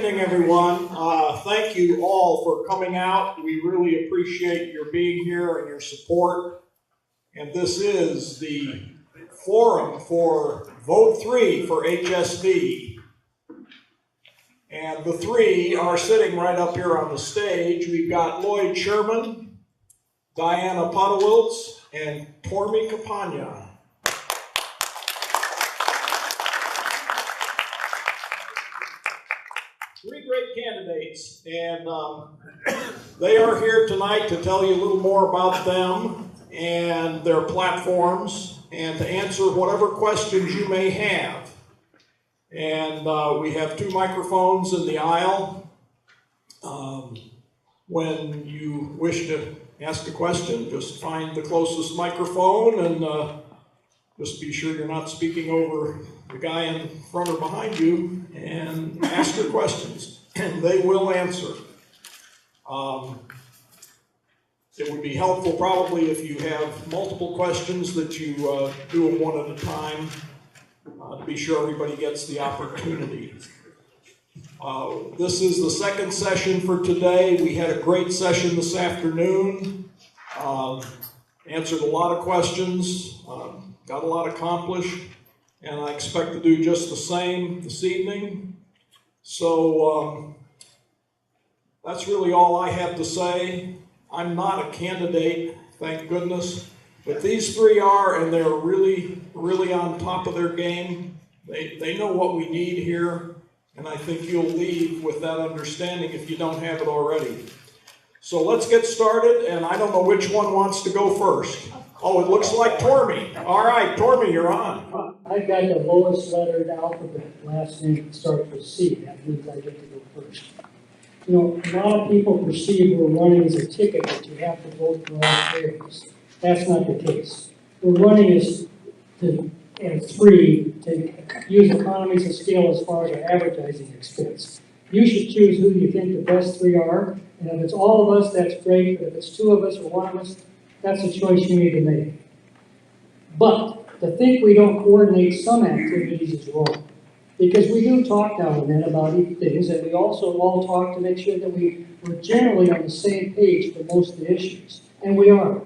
evening, everyone. Thank you all for coming out. We really appreciate your being here and your support. And this is the forum for Vote 3 for HSV. And the three are sitting right up here on the stage. We've got Lloyd Sherman, Diana Podawiltz, and Tormey Campagna. Three great candidates, and they are here tonight to tell you a little more about them and their platforms and to answer whatever questions you may have. And we have two microphones in the aisle. When you wish to ask a question, just find the closest microphone and just be sure you're not speaking over the guy in front or behind you, and ask your questions, and they will answer. It would be helpful probably if you have multiple questions that you do them one at a time to be sure everybody gets the opportunity. This is the second session for today. We had a great session this afternoon, answered a lot of questions, got a lot accomplished, and I expect to do just the same this evening. So that's really all I have to say. I'm not a candidate, thank goodness, but these three are, and they're really, really on top of their game. They know what we need here, and I think you'll leave with that understanding if you don't have it already. So let's get started, and I don't know which one wants to go first. Oh, it looks like Tormey. All right, Tormey, you're on. I've got the lowest lettered alphabet. Last name starts with C. That means I get to go first. You know, a lot of people perceive we're running as a ticket that you have to vote for all three of us. That's not the case. We're running as three to use economies of scale as far as our advertising expense. You should choose who you think the best three are, and if it's all of us, that's great, but if it's two of us or one of us, that's a choice you need to make. But to think we don't coordinate some activities is wrong. Because we do talk now and then about things, and we also all talk to make sure that we're generally on the same page for most of the issues. And we are.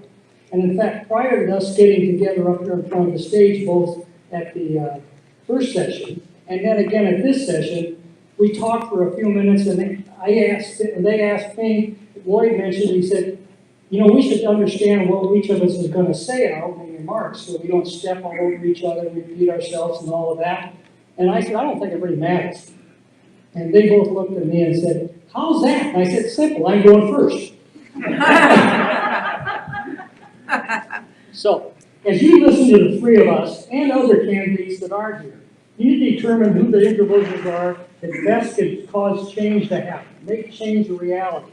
And in fact, prior to us getting together up here in front of the stage, both at the first session and then again at this session, we talked for a few minutes, and they asked me, Lloyd mentioned, he said, you know, we should understand what each of us is going to say in our opening remarks so we don't step all over each other and repeat ourselves and all of that. And I said, I don't think it really matters. And they both looked at me and said, how's that? And I said, simple, I'm going first. So, as you listen to the three of us and other candidates that are here, you need to determine who the individuals are that best can cause change to happen, make change a reality.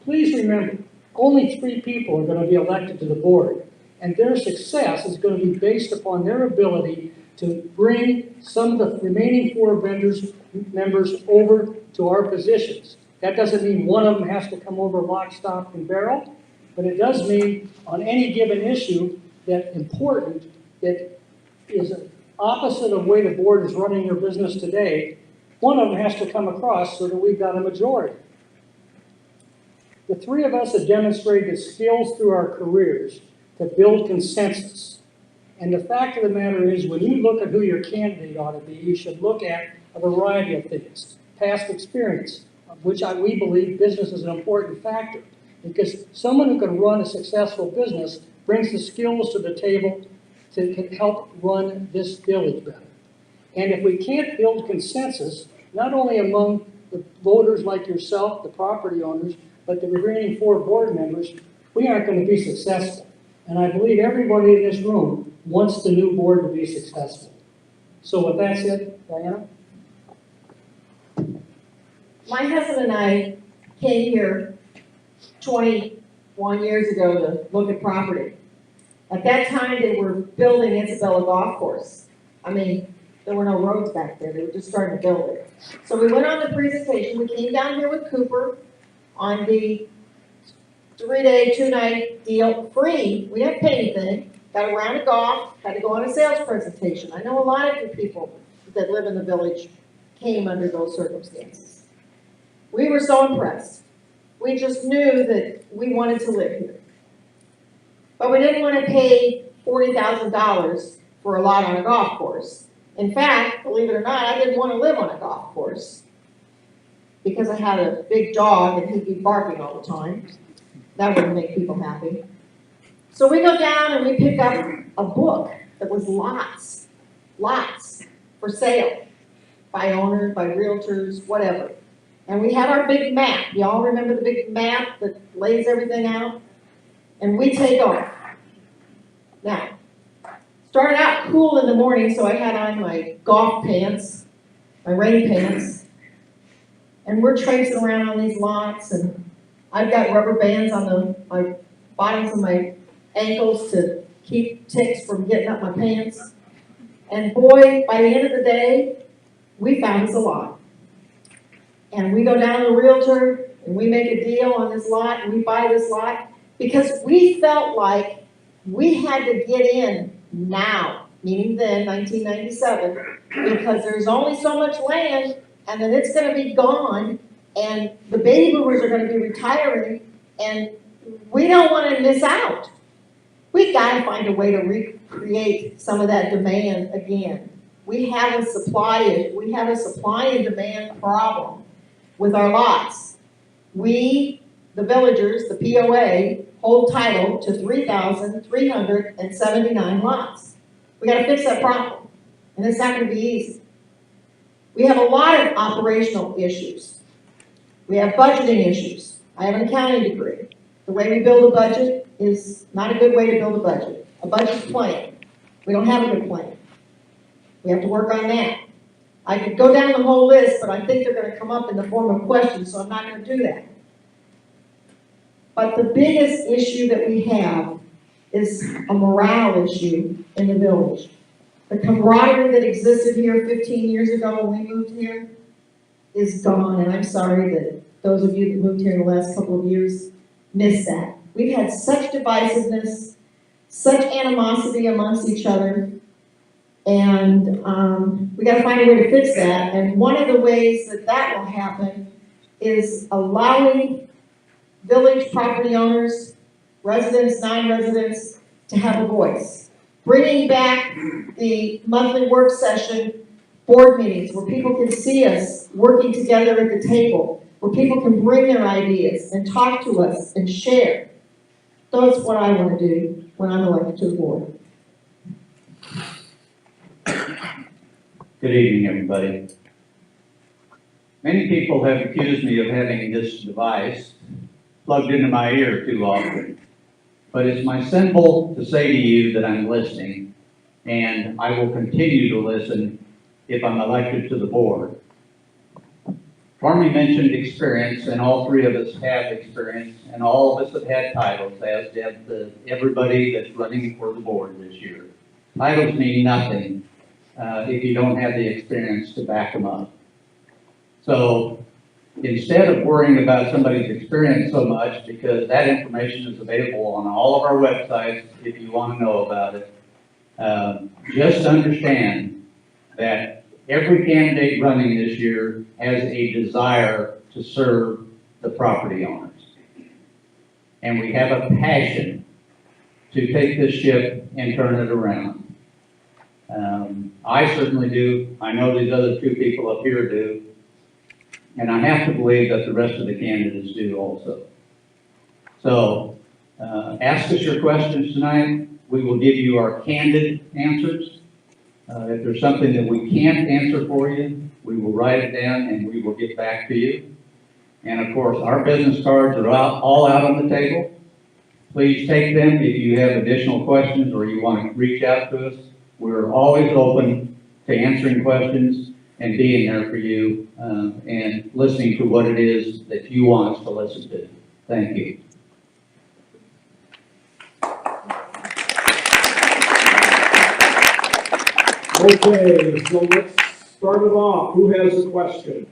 Please remember, only three people are going to be elected to the board, and their success is going to be based upon their ability to bring some of the remaining four members over to our positions. That doesn't mean one of them has to come over lock, stock, and barrel, but it does mean on any given issue that is an opposite of the way the board is running their business today, one of them has to come across so that we've got a majority. The three of us have demonstrated skills through our careers to build consensus. And the fact of the matter is, when you look at who your candidate ought to be, you should look at a variety of things. Past experience, of which we believe business is an important factor. Because someone who can run a successful business brings the skills to the table to help run this village better. And if we can't build consensus, not only among the voters like yourself, the property owners, but the remaining four board members, we aren't going to be successful. And I believe everybody in this room wants the new board to be successful. So with that said, Diana? My husband and I came here 21 years ago to look at property. At that time, they were building Isabella Golf Course. I mean, there were no roads back there. They were just starting to build it. So we went on the presentation. We came down here with Cooper on the 3-day, 2-night deal, free. We didn't pay anything. Got a round of golf, had to go on a sales presentation. I know a lot of you people that live in the village came under those circumstances. We were so impressed. We just knew that we wanted to live here. But we didn't want to pay $40,000 for a lot on a golf course. In fact, believe it or not, I didn't want to live on a golf course because I had a big dog and he'd be barking all the time. That wouldn't make people happy. So we go down and we pick up a book that was lots for sale by owners, by realtors, whatever. And we had our big map. Y'all remember the big map that lays everything out? And we take off. Now, started out cool in the morning, so I had on my golf pants, my rain pants, and we're traipsing around on these lots, and I've got rubber bands on my bottoms of my ankles to keep ticks from getting up my pants. And boy, by the end of the day, we found us a lot. And we go down to the realtor, and we make a deal on this lot, and we buy this lot, because we felt like we had to get in now, meaning then, 1997, because there's only so much land, and then it's gonna be gone, and the baby boomers are gonna be retiring, and we don't wanna miss out. We gotta find a way to recreate some of that demand again. We have a supply and demand problem with our lots. We, the villagers, the POA, hold title to 3,379 lots. We gotta fix that problem, and it's not gonna be easy. We have a lot of operational issues. We have budgeting issues. I have an accounting degree. The way we build a budget is not a good way to build a budget. A budget's plan. We don't have a good plan. We have to work on that. I could go down the whole list, but I think they're gonna come up in the form of questions, so I'm not gonna do that. But the biggest issue that we have is a morale issue in the village. The camaraderie that existed here 15 years ago when we moved here is gone, and I'm sorry that those of you that moved here in the last couple of years missed that. We've had such divisiveness, such animosity amongst each other, and we gotta find a way to fix that. And one of the ways that that will happen is allowing village property owners, residents, non-residents, to have a voice. Bringing back the monthly work session board meetings where people can see us working together at the table, where people can bring their ideas and talk to us and share. That's what I want to do when I'm elected to the board. Good evening, everybody. Many people have accused me of having this device plugged into my ear too often. But it's my symbol to say to you that I'm listening, and I will continue to listen if I'm elected to the board. Tormey mentioned experience, and all three of us have experience, and all of us have had titles, as did everybody that's running for the board this year. Titles mean nothing if you don't have the experience to back them up. So instead of worrying about somebody's experience so much, because that information is available on all of our websites if you want to know about it, just understand that every candidate running this year has a desire to serve the property owners. And we have a passion to take this ship and turn it around. I certainly do. I know these other two people up here do. And I have to believe that the rest of the candidates do also. So ask us your questions tonight. We will give you our candid answers. If there's something that we can't answer for you, we will write it down and we will get back to you. And of course, our business cards are all out on the table. Please take them if you have additional questions or you want to reach out to us. We're always open to answering questions and being there for you and listening to what it is that you want us to listen to. Thank you. Okay, so let's start it off. Who has a question?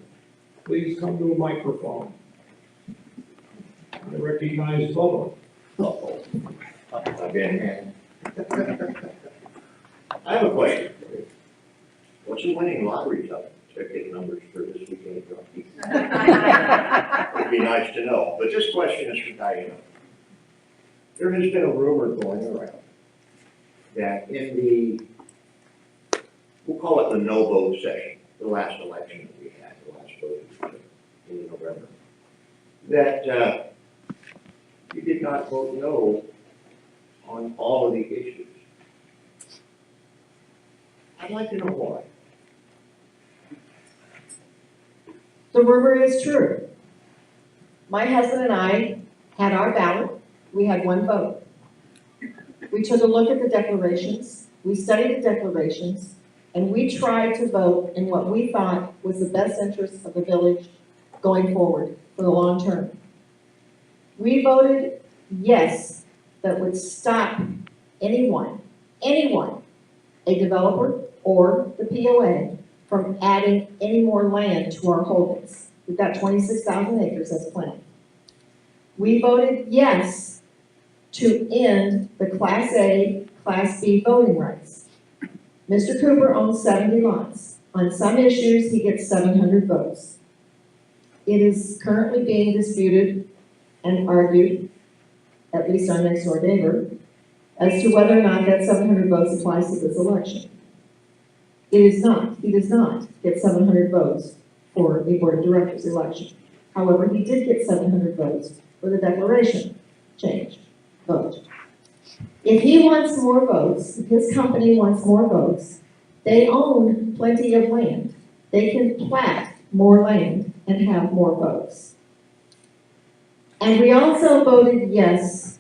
Please come to a microphone. I recognize Bubba. Again, I have a question. What's the winning lottery expected numbers for this weekend. It'd be nice to know, but this question is for Diana. There has been a rumor going around that in the, we'll call it the no vote session, the last election that we had, the last vote in November, that you did not vote no on all of the issues. I'd like to know why. The rumor is true. My husband and I had our ballot. We had one vote. We took a look at the declarations, we studied the declarations, and we tried to vote in what we thought was the best interest of the village going forward for the long term. We voted yes, that would stop anyone, a developer or the POA, from adding any more land to our holdings. We've got 26,000 acres as planned. We voted yes to end the Class A, Class B voting rights. Mr. Cooper owns 70 lots. On some issues, he gets 700 votes. It is currently being disputed and argued, at least our next door neighbor, as to whether or not that 700 votes applies to this election. It is not. He does not get 700 votes for a board of directors election. However, he did get 700 votes for the declaration change vote. If he wants more votes, if his company wants more votes, they own plenty of land. They can plat more land and have more votes. And we also voted yes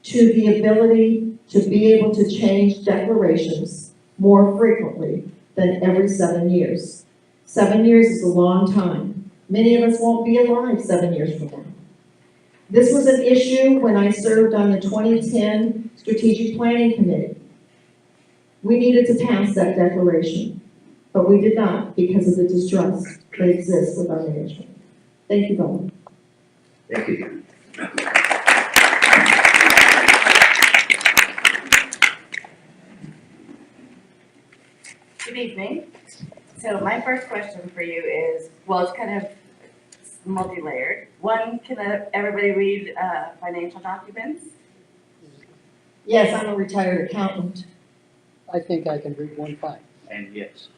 to the ability to be able to change declarations more frequently than every 7 years. 7 years is a long time. Many of us won't be alive 7 years from now. This was an issue when I served on the 2010 Strategic Planning Committee. We needed to pass that declaration, but we did not because of the distrust that exists with our management. Thank you, Bob. Thank you. Good evening. So my first question for you is, well, it's kind of multi-layered. One, can everybody read financial documents? Yes, I'm a retired accountant. I think I can read one fine. And yes.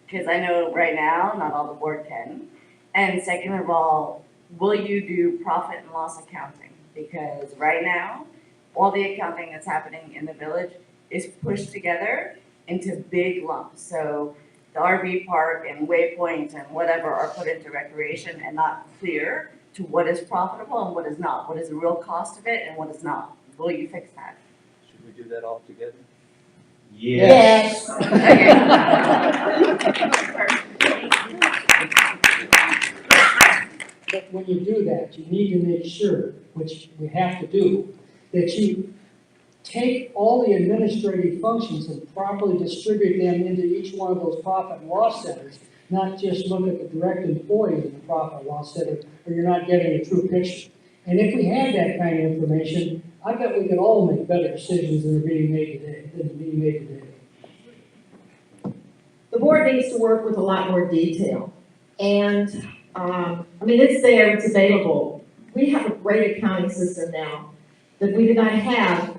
Because I know right now, not all the board can. And second of all, will you do profit and loss accounting? Because right now, all the accounting that's happening in the village is pushed together into big lumps. So the RV park and waypoint and whatever are put into recreation and not clear to what is profitable and what is not. What is the real cost of it and what is not? Will you fix that? Should we do that all together? Yes. But when you do that, you need to make sure, which we have to do, that you take all the administrative functions and properly distribute them into each one of those profit and loss centers, not just look at the direct employees in the profit and loss center, or you're not getting a true picture. And if we had that kind of information, I bet we could all make better decisions than are being made today. The board needs to work with a lot more detail. And, I mean, it's there, it's available. We have a great accounting system now that we did not have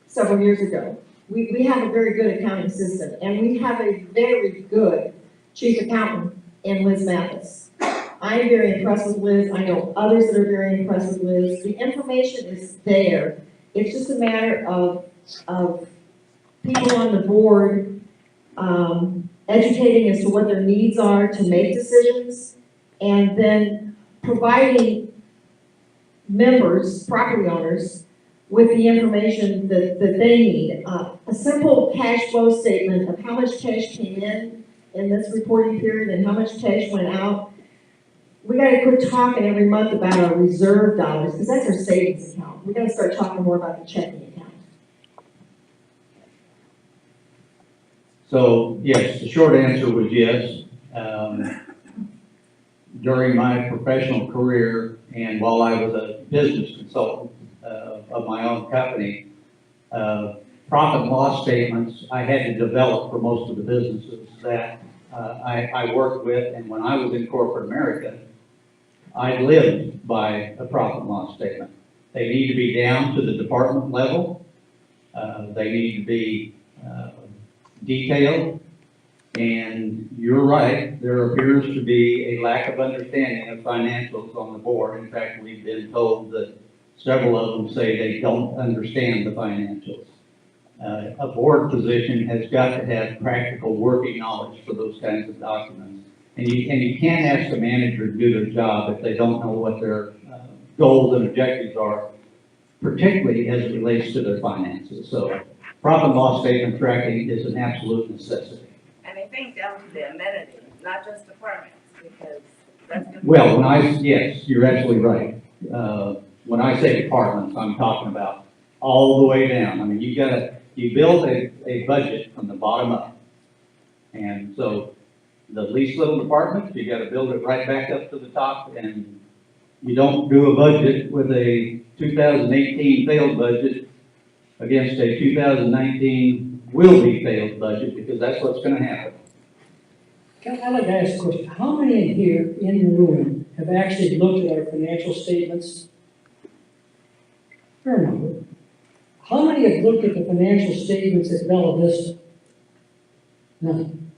several years ago. We have a very good accounting system, and we have a very good chief accountant in Liz Mathis. I am very impressed with Liz. I know others that are very impressed with Liz. The information is there. It's just a matter of people on the board educating as to what their needs are to make decisions, and then providing members, property owners, with the information that they need. A simple cash flow statement of how much cash came in this reporting period and how much cash went out. We gotta quit talking every month about our reserve dollars, because that's our savings account. We gotta start talking more about the checking account. So, yes, the short answer was yes. During my professional career and while I was a business consultant of my own company, profit and loss statements I had to develop for most of the businesses that I work with, and when I was in corporate America, I lived by a profit and loss statement. They need to be down to the department level. They need to be detailed. And you're right, there appears to be a lack of understanding of financials on the board. In fact, we've been told that several of them say they don't understand the financials. A board position has got to have practical working knowledge for those kinds of documents. And you can't ask a manager to do their job if they don't know what their goals and objectives are, particularly as it relates to their finances. So profit and loss statement tracking is an absolute necessity. And I think down to the amenities, not just departments, because that's gonna. Well, yes, you're absolutely right. When I say departments, I'm talking about all the way down. I mean, you build a budget from the bottom up. And so the least little departments, you gotta build it right back up to the top, and you don't do a budget with a 2018 failed budget against a 2019 will be failed budget, because that's what's gonna happen. I'd like to ask a question. How many in here, in the room, have actually looked at our financial statements? Fair number. How many have looked at the financial statements at Bella Vista? None.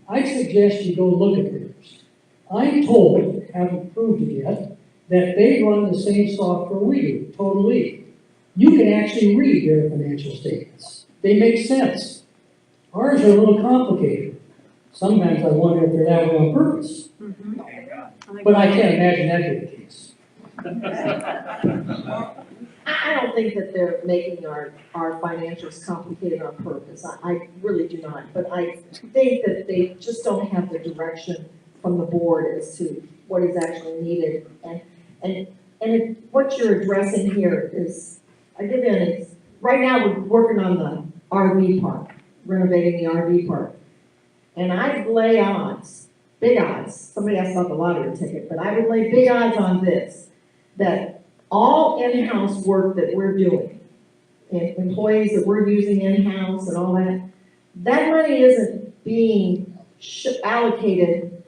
I suggest you go look at theirs. I'm told, haven't proved it yet, that they run the same software we do, totally. You can actually read their financial statements. They make sense. Ours are a little complicated. Sometimes I wonder if they're that way on purpose. But I can't imagine that being the case. I don't think that they're making our financials complicated on purpose. I really do not. But I think that they just don't have the direction from the board as to what is actually needed. And what you're addressing here is, I give you right now we're working on the RV park, renovating the RV park. And I'd lay odds, big odds, somebody asked about the lottery ticket, but I would lay big odds on this, that all in-house work that we're doing, and employees that we're using in-house and all that, that money isn't being allocated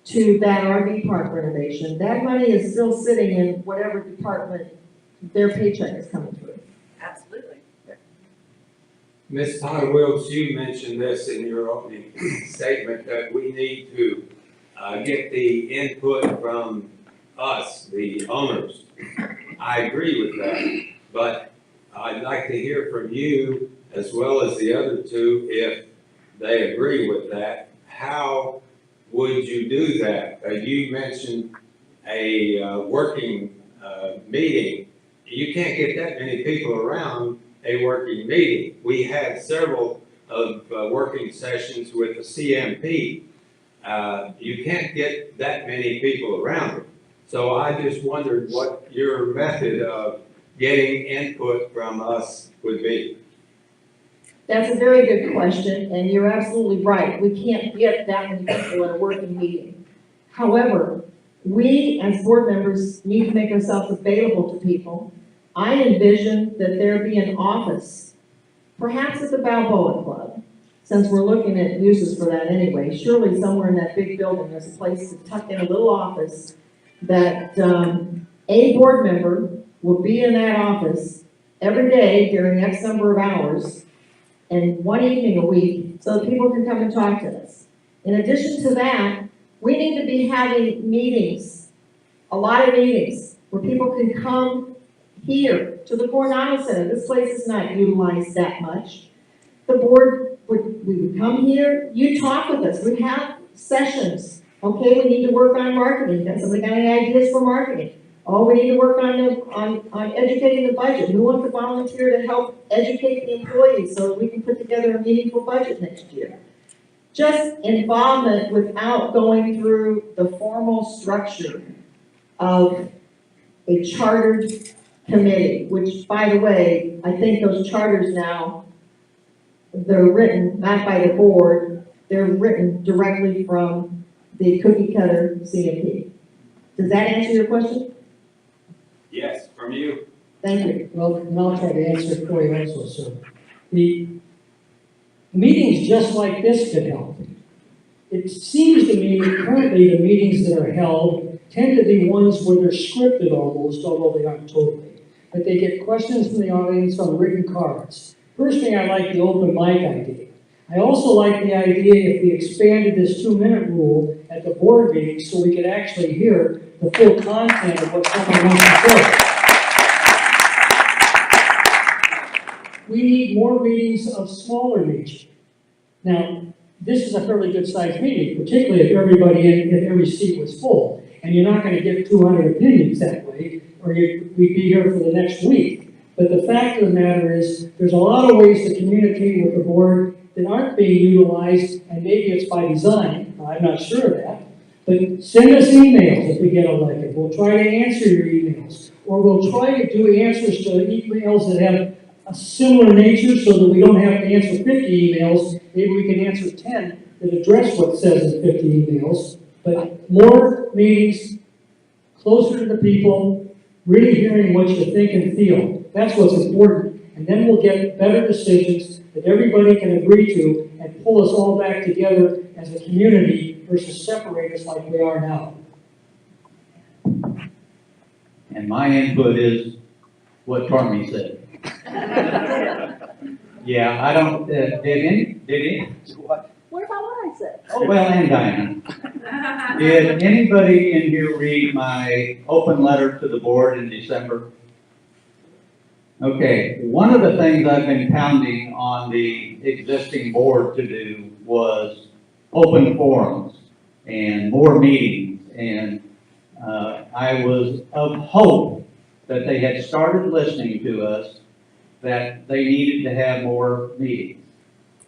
to that RV park renovation. That money is still sitting in whatever department their paycheck is coming through. Absolutely. Ms. Podawiltz, you mentioned this in your opening statement, that we need to get the input from us, the owners. I agree with that, but I'd like to hear from you as well as the other two, if they agree with that. How would you do that? You mentioned a working meeting. You can't get that many people around a working meeting. We had several of working sessions with the CMP. You can't get that many people around it. So I just wondered what your method of getting input from us would be. That's a very good question, and you're absolutely right. We can't get that many people at a working meeting. However, we as board members need to make ourselves available to people. I envision that there be an office, perhaps at the Balboa Club, since we're looking at uses for that anyway. Surely somewhere in that big building, there's a place to tuck in a little office that a board member will be in that office every day during X number of hours and one evening a week, so that people can come and talk to us. In addition to that, we need to be having meetings, a lot of meetings, where people can come here to the Coronado Center. This place is not utilized that much. The board we would come here, you talk with us, we have sessions. Okay, we need to work on marketing. Got somebody got any ideas for marketing? Oh, we need to work on educating the budget. Who wants to volunteer to help educate the employees so that we can put together a meaningful budget next year? Just involvement without going through the formal structure of a chartered committee, which, by the way, I think those charters now, they're written not by the board, they're written directly from the cookie cutter CMP. Does that answer your question? Yes, from you. Thank you. Well, and I'll try to answer it for you also, sir. The meetings just like this could help. it seems to me that currently the meetings that are held tend to be ones where they're scripted almost, although they aren't totally. But they get questions from the audience on written cards. First thing, I like the open mic idea. I also like the idea if we expanded this 2-minute rule at the board meeting so we could actually hear the full content of what someone wants to say. We need more meetings of smaller nature. Now, this is a fairly good-sized meeting, particularly if if every seat was full. And you're not going to get 200 opinions that way, or we'd be here for the next week. But the fact of the matter is, there's a lot of ways to communicate with the board that aren't being utilized, and maybe it's by design, I'm not sure of that. But send us emails if we get elected. We'll try to answer your emails. Or we'll try to do answers to emails that have a similar nature so that we don't have to answer 50 emails. Maybe we can answer 10 that address what says in 50 emails. But more meetings, closer to the people, really hearing what you think and feel. That's what's important. And then we'll get better decisions that everybody can agree to and pull us all back together as a community versus separate us like we are now. And my input is what Tormey said. Yeah, I don't, did any? What about what I said? Oh, well, and Diana. Did anybody in here read my open letter to the board in December? Okay, one of the things I've been pounding on the existing board to do was open forums and more meetings. And I was of hope that they had started listening to us, that they needed to have more meetings.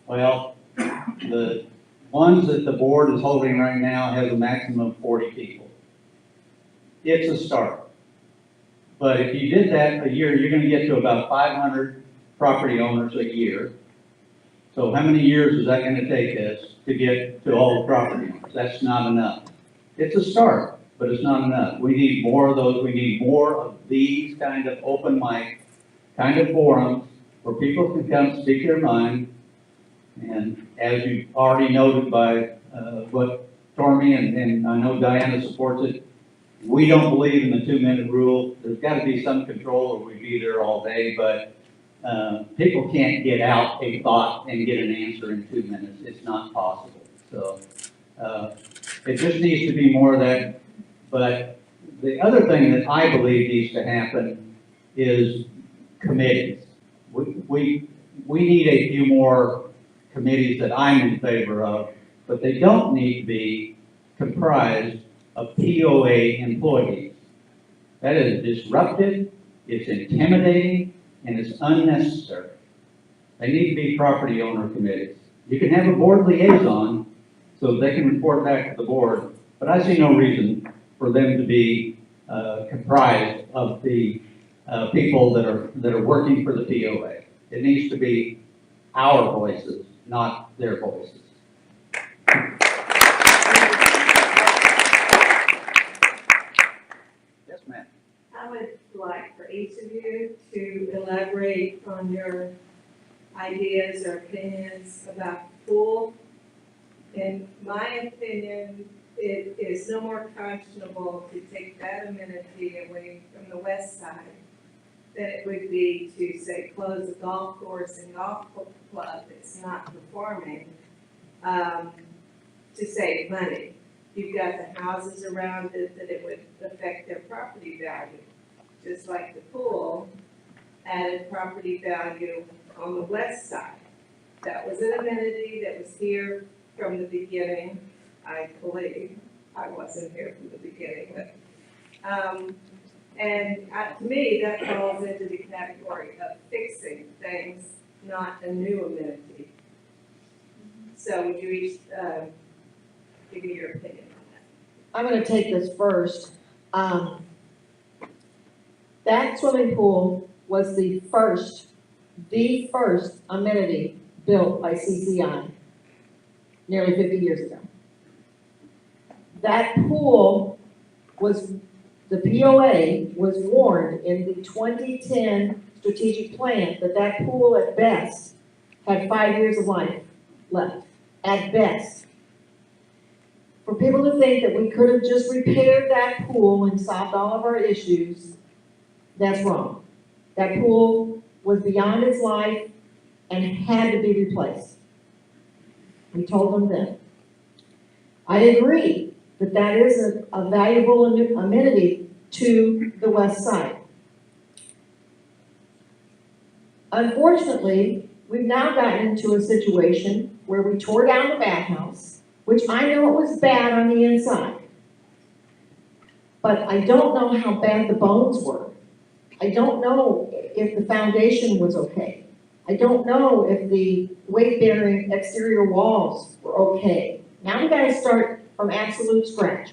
Well, the ones that the board is holding right now has a maximum of 40 people. It's a start. But if you did that a year, you're going to get to about 500 property owners a year. So how many years is that going to take us to get to all the property owners? That's not enough. It's a start, but it's not enough. We need more of those. We need more of these kind of open mic kind of forums where people can come speak their mind. And as you already noted by what Tormey and I know Diana supports it, we don't believe in the 2-minute rule. There's got to be some control or we'd be there all day, but people can't get out a thought and get an answer in 2 minutes. It's not possible. So it just needs to be more of that. But the other thing that I believe needs to happen is committees. We need a few more committees that I'm in favor of, but they don't need to be comprised of POA employees. That is disruptive, it's intimidating, and it's unnecessary. They need to be property owner committees. You can have a board liaison so they can report back to the board, but I see no reason for them to be comprised of the people that are working for the POA. It needs to be our voices, not their voices. Yes, ma'am. I would like for each of you to elaborate on your ideas or opinions about the pool. In my opinion, it is no more conscionable to take that amenity away from the west side than it would be to say close a golf course and golf club that's not performing to save money. You've got the houses around it that it would affect their property value. Just like the pool added property value on the west side. That was an amenity that was here from the beginning, I believe. I wasn't here from the beginning, but, to me, that falls into the category of fixing things, not a new amenity. So would you each give me your opinion on that? I'm gonna take this first. That swimming pool was the first amenity built by CCI nearly 50 years ago. That pool was, the POA was warned in the 2010 strategic plan that that pool at best had 5 years of life left, at best. for people to think that we could have just repaired that pool and solved all of our issues, that's wrong. That pool was beyond its life and had to be replaced. We told them then. I agree that that is a valuable amenity to the west side. Unfortunately, we've now gotten into a situation where we tore down the bathhouse, which I know it was bad on the inside. But I don't know how bad the bones were. I don't know if the foundation was okay. I don't know if the weight-bearing exterior walls were okay. Now we gotta start from absolute scratch.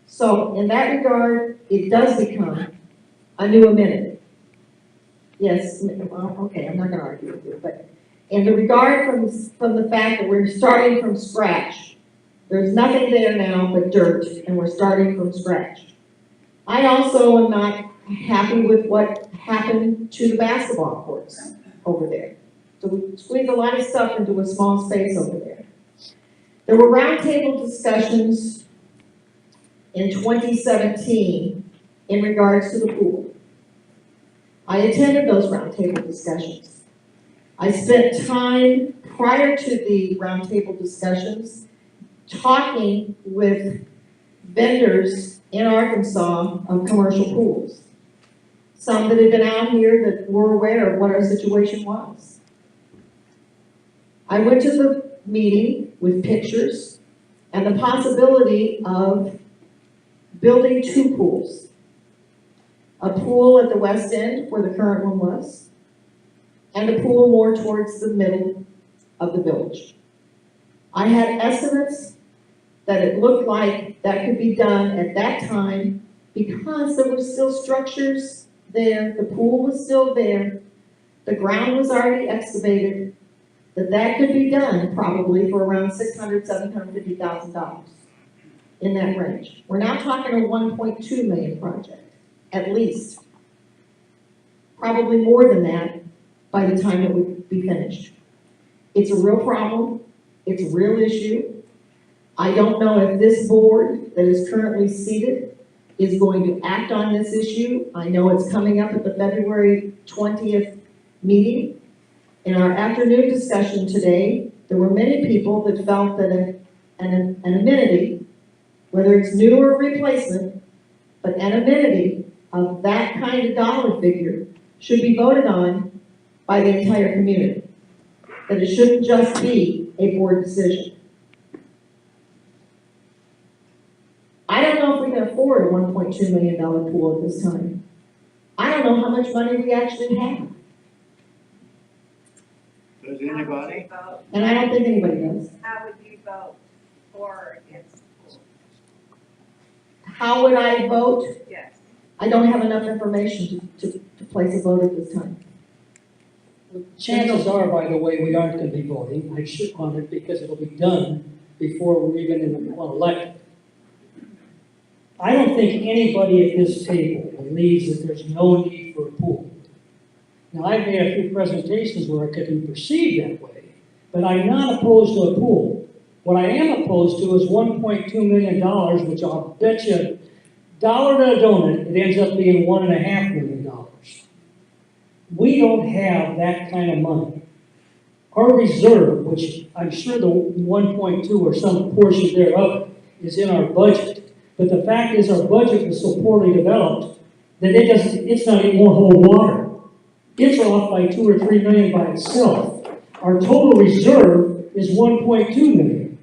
So in that regard, it does become a new amenity. Yes, well, okay, I'm not gonna argue with you, but in the regard from the fact that we're starting from scratch, there's nothing there now but dirt, and we're starting from scratch. I also am not happy with what happened to the basketball courts over there. So we squeezed a lot of stuff into a small space over there. There were roundtable discussions in 2017 in regards to the pool. I attended those roundtable discussions. I spent time prior to the roundtable discussions talking with vendors in Arkansas of commercial pools. Some that had been out here that were aware of what our situation was. I went to the meeting with pictures and the possibility of building two pools. A pool at the west end where the current one was, and a pool more towards the middle of the village. I had estimates that it looked like that could be done at that time because there were still structures there, the pool was still there, the ground was already excavated, that could be done probably for around $600,000, $750,000 in that range. We're now talking a $1.2 million project, at least. Probably more than that by the time it would be finished. It's a real problem, it's a real issue. I don't know if this board that is currently seated is going to act on this issue. I know it's coming up at the February 20th meeting. In our afternoon discussion today, there were many people that felt that an amenity, whether it's new or replacement, but an amenity of that kind of dollar figure should be voted on by the entire community. That it shouldn't just be a board decision. I don't know if we can afford a $1.2 million pool at this time. I don't know how much money we actually have. Does anybody? And I don't think anybody does. How would you vote for or against the pool? How would I vote? Yes. I don't have enough information to place a vote at this time. Chances are, by the way, we aren't gonna be voting, I should on it, because it'll be done before we're even elected. I don't think anybody at this table believes that there's no need for a pool. Now, I've made a few presentations where it could be perceived that way, but I'm not opposed to a pool. What I am opposed to is $1.2 million, which I'll bet you, dollar to a donut, it ends up being $1.5 million. We don't have that kind of money. Our reserve, which I'm sure the 1.2 or some portion thereof is in our budget, but the fact is our budget was so poorly developed that it's not even gonna hold water. It's off by 2 or 3 million by itself. Our total reserve is 1.2 million.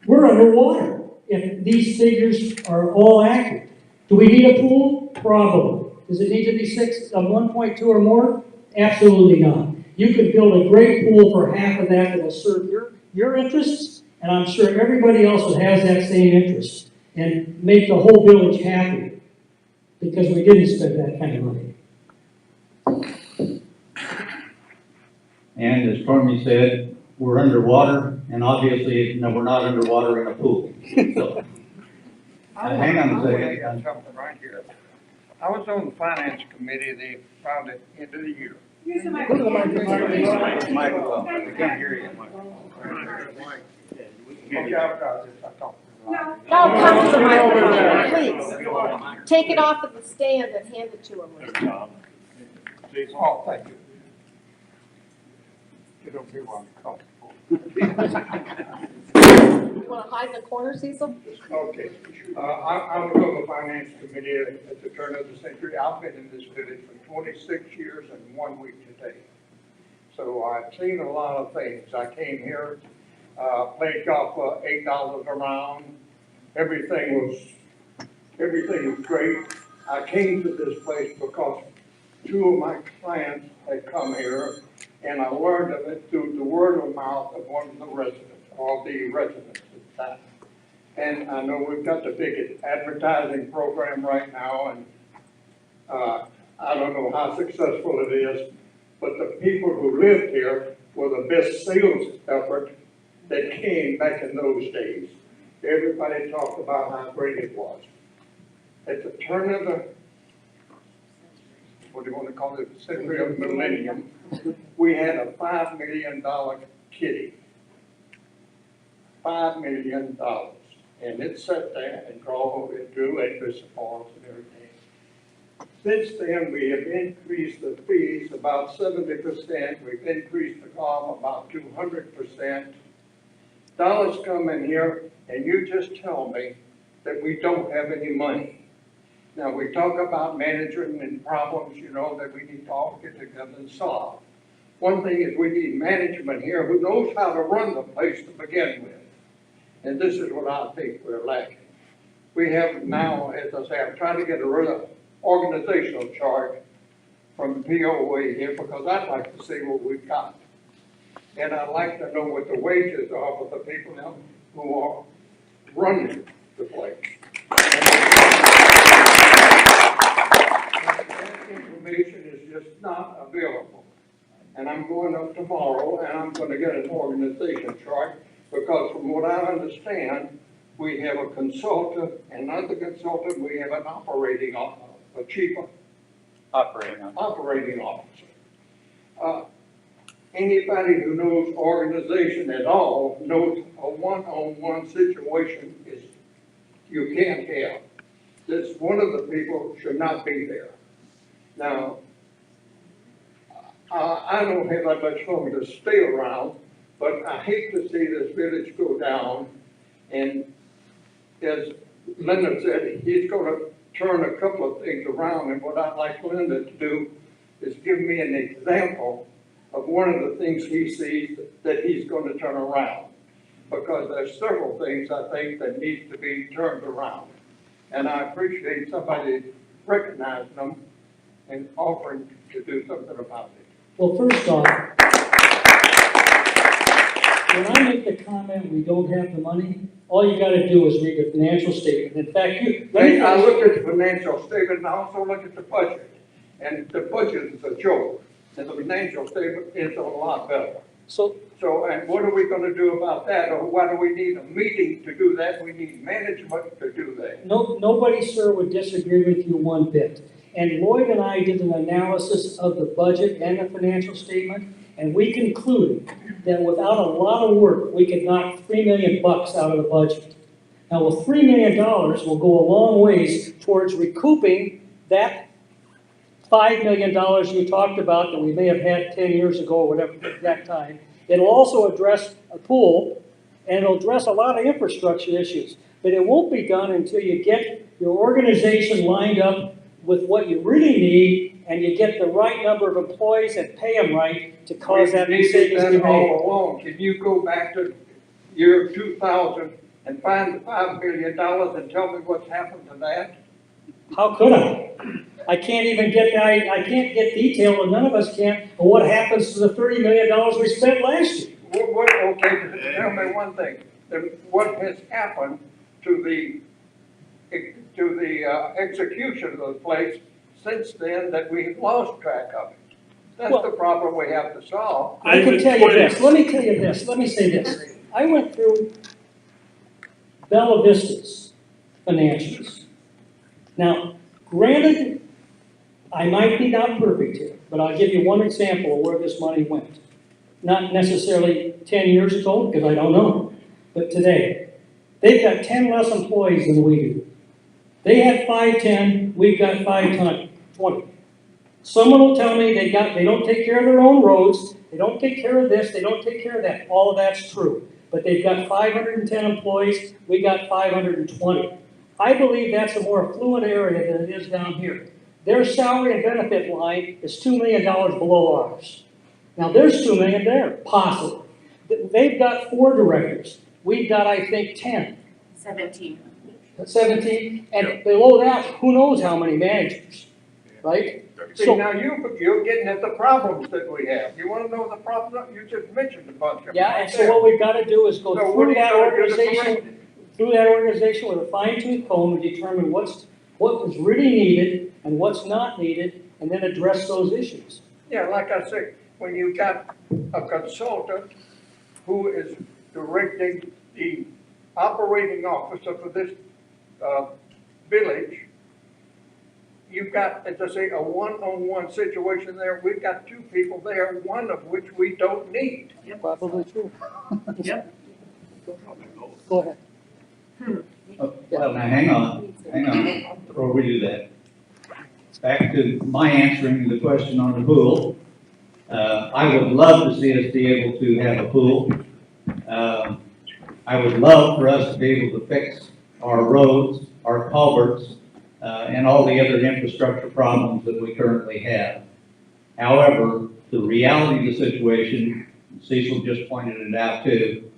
We're underwater if these figures are all accurate. Do we need a pool? Probably. Does it need to be 1.2 or more? Absolutely not. You could build a great pool for half of that that'll serve your interests, and I'm sure everybody else that has that same interest, and make the whole village happy because we didn't spend that kind of money. And as Tormey said, we're underwater, and obviously, no, we're not underwater in a pool. So, hang on a second. I got something right here. I was on the finance committee, they found it end of the year. Use the Go to the microphone. microphone. I can't hear you. Okay, I talked. No. No, come to the microphone, please. Take it off of the stand and hand it to him. Oh, thank you. You don't feel uncomfortable. You wanna hide in the corner, Cecil? Okay, I was on the finance committee at the turn of the century. I've been in this village for 26 years and 1 week today. So I've seen a lot of things. I came here, played golf for $8 a round. Everything was great. I came to this place because 2 of my clients had come here, and I learned of it through the word of mouth of one of the residents, or the residents at the time. And I know we've got the biggest advertising program right now, and I don't know how successful it is, but the people who lived here were the best sales effort that came back in those days. Everybody talked about how great it was. At the turn of the, what do you want to call it, century of millennium, we had a $5 million kitty. $5 million. And it sat there and drew interest upon and everything. Since then, we have increased the fees about 70%. We've increased the golf about 200%. Dollars come in here, and you just tell me that we don't have any money. Now, we talk about management and problems, you know, that we need to all get together and solve. One thing is we need management here who knows how to run the place to begin with. And this is what I think we're lacking. We have now, as I say, I'm trying to get rid of organizational chart from the POA here because I'd like to see what we've got. And I'd like to know what the wages are for the people now who are running the place. That information is just not available. And I'm going up tomorrow and I'm going to get an organization chart because from what I understand, we have a consultant, and not the consultant, we have an operating officer, a chief operating officer. Anybody who knows organization at all knows a one-on-one situation is you can't have. This one of the people should not be there. Now, I don't have that much fun to stay around, but I hate to see this village go down. And as Linda said, he's going to turn a couple of things around. And what I'd like Linda to do is give me an example of one of the things he sees that he's going to turn around. Because there's several things I think that need to be turned around. And I appreciate somebody recognizing them and offering to do something about it. Well, first off, when I make the comment we don't have the money, all you gotta do is read the financial statement. In fact, I look at the financial statement and I also look at the budget. And the budget is a joke. And the financial statement is a lot better. So, and what are we gonna do about that? Or why do we need a meeting to do that? We need management to do that. Nobody, sir, would disagree with you one bit. And Lloyd and I did an analysis of the budget and the financial statement, and we concluded that without a lot of work, we could knock $3 million out of the budget. Now, well, $3 million will go a long ways towards recouping that $5 million you talked about that we may have had 10 years ago or whatever at that time. It'll also address a pool, and it'll address a lot of infrastructure issues. But it won't be done until you get your organization lined up with what you really need, and you get the right number of employees and pay them right to cause that savings to be made. All along, can you go back to year 2000 and find the $5 million and tell me what's happened to that? How could I? I can't even get, I can't get detail, and none of us can, of what happens to the $30 million we spent last year. Okay, tell me one thing. What has happened to the execution of the place since then that we've lost track of it? That's the problem we have to solve. I can tell you this, let me tell you this, let me say this. I went through Bella Vista's financials. Now, granted, I might be not perfect here, but I'll give you one example of where this money went. Not necessarily 10 years ago, because I don't know, but today. They've got 10 less employees than we do. They had 510, we've got 520. Someone will tell me they don't take care of their own roads, they don't take care of this, they don't take care of that. All of that's true. But they've got 510 employees, we got 520. I believe that's a more affluent area than it is down here. Their salary and benefit line is $2 million below ours. Now, there's $2 million there, possibly. They've got 4 directors. We've got, I think, 10. 17. 17, and below that, who knows how many managers, right? See, now you're getting at the problems that we have. You wanna know the problems? You just mentioned a bunch of them. Yeah, right and so there. what we've got to do is go So what through are you that gonna do to correct organization, it? with a fine-tooth comb and determine what is really needed and what's not needed, and then address those issues. Yeah, like I said, when you got a consultant who is directing the operating officer for this, village, you've got, as I say, a one-on-one situation there. We've got 2 people there, one of which we don't need. Probably true. Yep. Go ahead. Well, now, hang on, before we do that. Back to my answering the question on the pool. I would love to see us be able to have a pool. I would love for us to be able to fix our roads, our culverts, and all the other infrastructure problems that we currently have. However, the reality of the situation, Cecil just pointed it out too,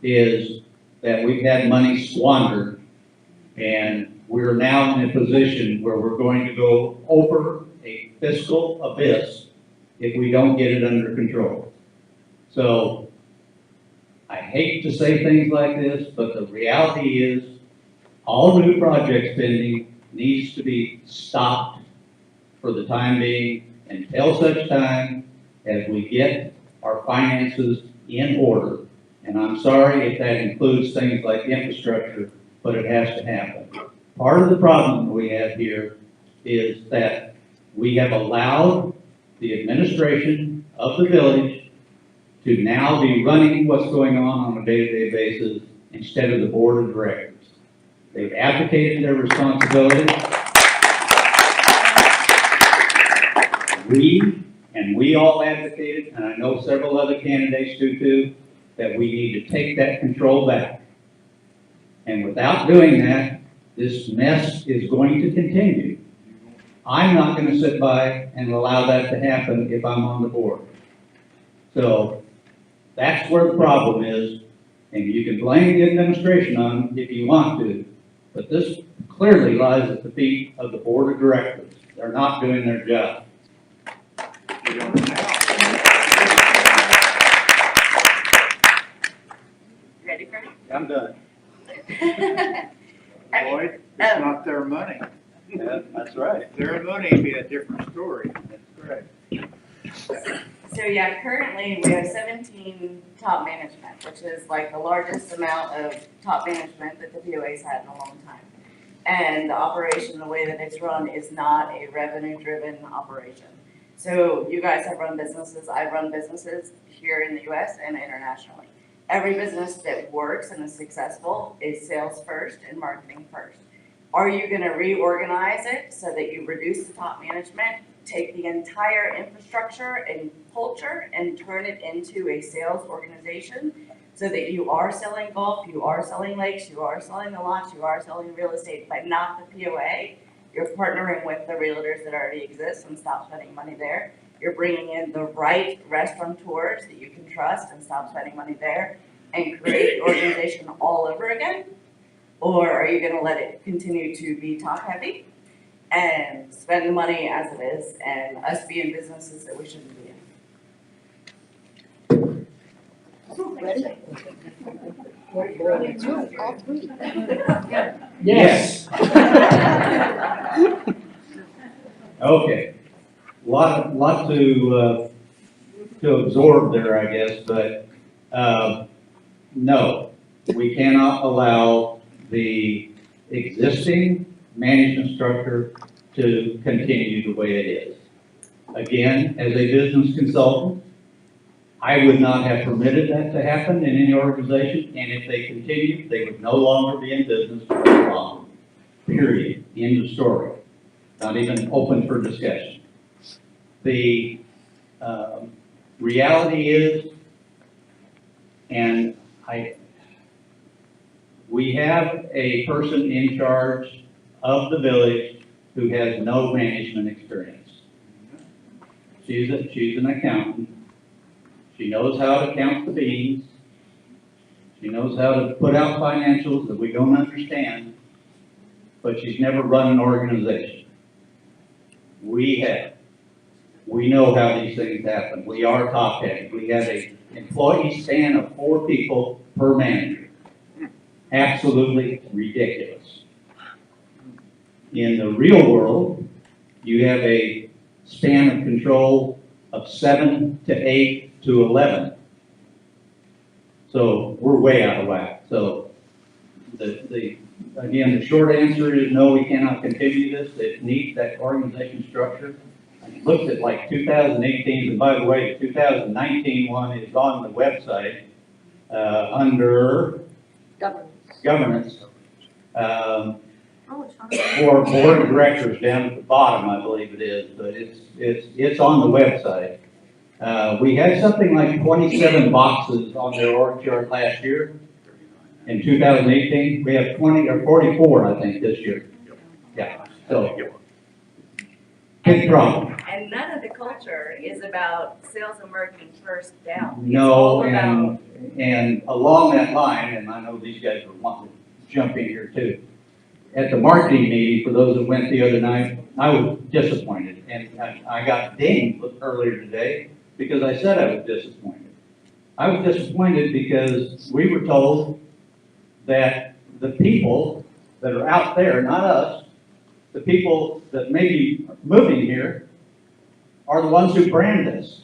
is that we've had money squandered, and we're now in a position where we're going to go over a fiscal abyss if we don't get it under control. So, I hate to say things like this, but the reality is all new project spending needs to be stopped for the time being until such time as we get our finances in order. And I'm sorry if that includes things like infrastructure, but it has to happen. Part of the problem we have here is that we have allowed the administration of the village to now be running what's going on a day-to-day basis instead of the board of directors. They've abdicated their responsibility. We all advocated, and I know several other candidates do too, that we need to take that control back. And without doing that, this mess is going to continue. I'm not going to sit by and allow that to happen if I'm on the board. So that's where the problem is, and you can blame the administration on it if you want to, but this clearly lies at the feet of the board of directors. They're not doing their job. Ready for me? I'm done. Lloyd, It's not their money. Yeah, that's right. Their money would be a different story. That's correct. So yeah, currently we have 17 top management, which is like the largest amount of top management that the POA's had in a long time. And the operation, the way that it's run, is not a revenue-driven operation. So you guys have run businesses, I've run businesses here in the US and internationally. Every business that works and is successful is sales first and marketing first. Are you gonna reorganize it so that you reduce the top management, take the entire infrastructure and culture and turn it into a sales organization so that you are selling golf, you are selling lakes, you are selling the lots, you are selling real estate, but not the POA? You're partnering with the realtors that already exist and stop spending money there. You're bringing in the right restaurateurs that you can trust and stop spending money there and create the organization all over again? Or are you gonna let it continue to be top heavy and spend the money as it is and us be in businesses that we shouldn't be in? Ready? All 3. Yes. Okay. Lot to absorb there, I guess, but, no, we cannot allow the existing management structure to continue the way it is. Again, as a business consultant, I would not have permitted that to happen in any organization, and if they continued, they would no longer be in business for very long. Period. End of story. Not even open for discussion. The reality is, and we have a person in charge of the village who has no management experience. She's an accountant. She knows how to count the beans. She knows how to put out financials that we don't understand, but she's never run an organization. We have. We know how these things happen. We are top-heavy. We have an employee span of 4 people per manager. Absolutely ridiculous. In the real world, you have a span of control of 7 to 8 to 11. So we're way out of whack. So again, the short answer is no, we cannot continue this. It needs that organization structure. I looked at like 2018, and by the way, the 2019 one is on the website under governance. For board of directors down at the bottom, I believe it is, but it's on the website. We had something like 27 boxes on their org chart last year. In 2018, we have 20 or 44, I think, this year. Yeah, so big problem. And none of the culture is about sales and marketing first down. It's No, all about and along that line, and I know these guys would want to jump in here too. At the marketing meeting, for those that went the other night, I was disappointed, and I got dinged earlier today because I said I was disappointed. I was disappointed because we were told that the people that are out there, not us, the people that may be moving here, are the ones who brand us.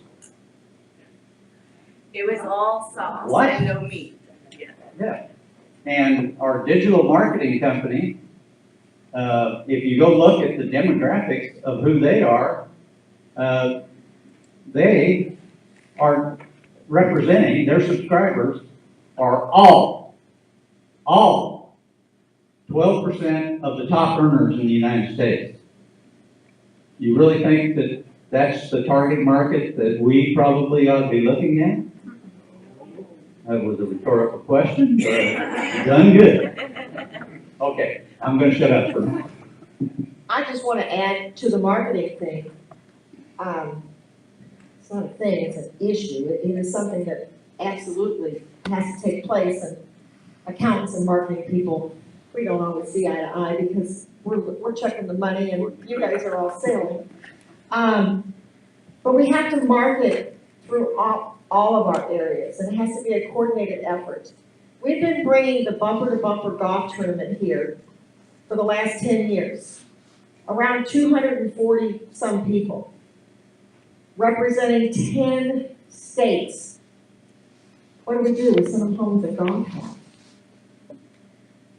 it was all sauce What? and no meat. Yeah. Yeah. And our digital marketing company, if you go look at the demographics of who they are representing, their subscribers are all 12% of the top earners in the United States. You really think that that's the target market that we probably ought to be looking at? That was a rhetorical question, but done good. Okay, I'm going to shut up for now. I just want to add to the marketing thing. It's not a thing, it's an issue. It is something that absolutely has to take place, and accountants and marketing people, we don't always see eye to eye because we're checking the money and you guys are all sailing. But we have to market through all of our areas, and it has to be a coordinated effort. We've been bringing the bumper-to-bumper golf tournament here for the last 10 years. Around 240 some people, representing 10 states. What do? We send them home with a golf ball.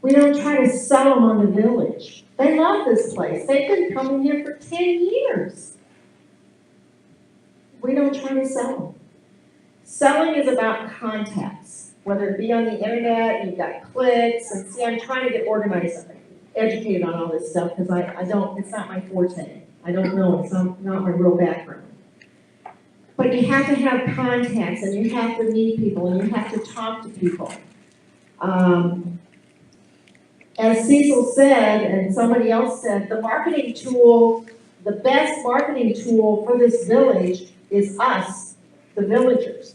We don't try to sell them on the village. They love this place. They've been coming here for 10 years. We don't try to sell them. Selling is about contacts, whether it be on the internet, you've got clicks, and see, I'm trying to get organized, educated on all this stuff, because I don't, it's not my forte. I don't know, it's not my real background. But you have to have contacts, and you have to meet people, and you have to talk to people. As Cecil said, and somebody else said, the marketing tool, the best marketing tool for this village is us, the villagers.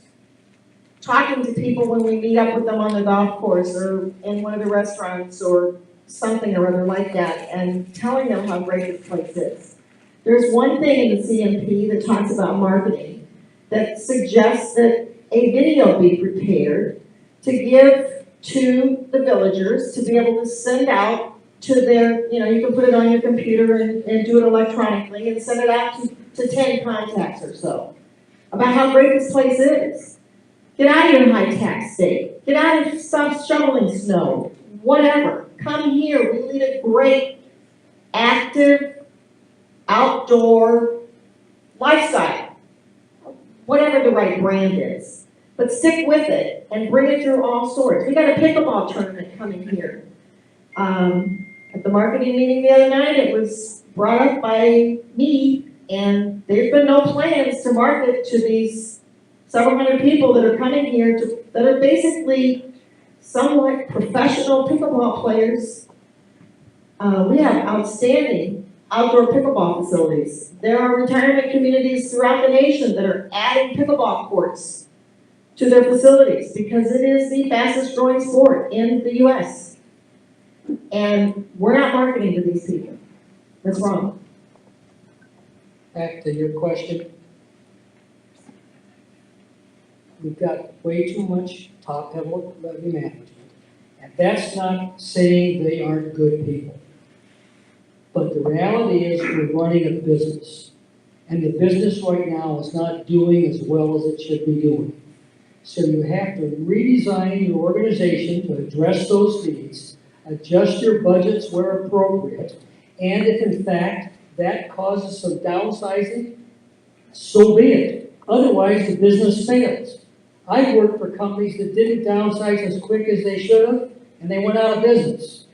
Talking to people when we meet up with them on the golf course or in one of the restaurants or something or other like that, and telling them how great this place is. There's one thing in the CMP that talks about marketing that suggests that a video be prepared to give to the villagers to be able to send out to their, you can put it on your computer and do it electronically and send it out to 10 contacts or so about how great this place is. Get out of your high-tax state. Get out and stop shoveling snow. Whatever. Come here. We lead a great, active, outdoor lifestyle. whatever the right brand is. But stick with it and bring it through all sorts. We got a pickleball tournament coming here. At the marketing meeting the other night, it was brought up by me, and there's been no plans to market to these several hundred people that are coming here that are basically somewhat professional pickleball players. We have outstanding outdoor pickleball facilities. There are retirement communities throughout the nation that are adding pickleball courts to their facilities because it is the fastest growing sport in the US. And we're not marketing to these people. That's wrong. Back to your question. We've got way too much top-level levy management. And that's not saying they aren't good people. But the reality is we're running a business. And the business right now is not doing as well as it should be doing. So you have to redesign your organization to address those needs, adjust your budgets where appropriate, and if in fact that causes some downsizing, so be it. Otherwise, the business fails. I've worked for companies that didn't downsize as quick as they should have, and they went out of business.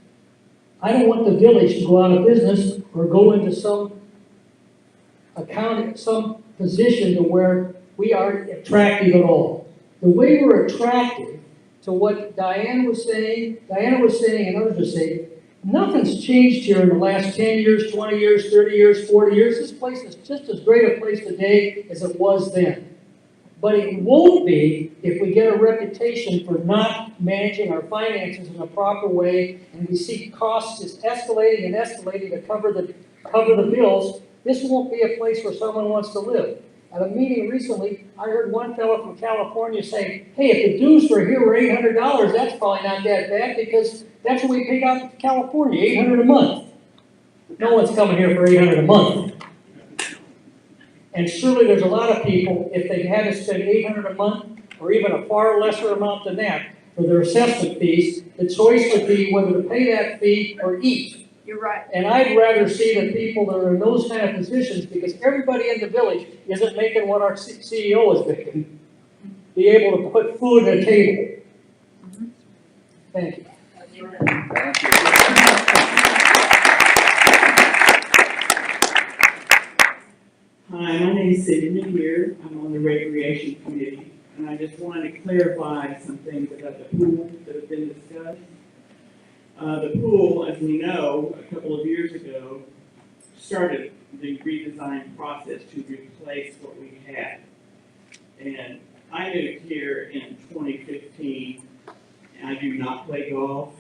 I don't want the village to go out of business or go into some position to where we aren't attractive at all. The way we're attractive to what Diana was saying, and others were saying, nothing's changed here in the last 10 years, 20 years, 30 years, 40 years. This place is just as great a place today as it was then. But it won't be if we get a reputation for not managing our finances in a proper way, and we see costs just escalating and escalating to cover the bills. This won't be a place where someone wants to live. At a meeting recently, I heard one fellow from California say, hey, if the dues for here were $800, that's probably not that bad because that's what we paid out to California, $800 a month. No one's coming here for $800 a month. And surely there's a lot of people, if they had to spend $800 a month, or even a far lesser amount than that, for their assessment fees, the choice would be whether to pay that fee or eat. You're right. And I'd rather see the people that are in those kind of positions, because everybody in the village isn't making what our CEO is making, be able to put food on the table. Thank you. Thank you. Hi, my name is Cindy McGear. I'm on the Recreation Committee, and I just wanted to clarify some things about the pool that have been discussed. The pool, as we know, a couple of years ago, started the redesign process to replace what we had. And I moved here in 2015, and I do not play golf.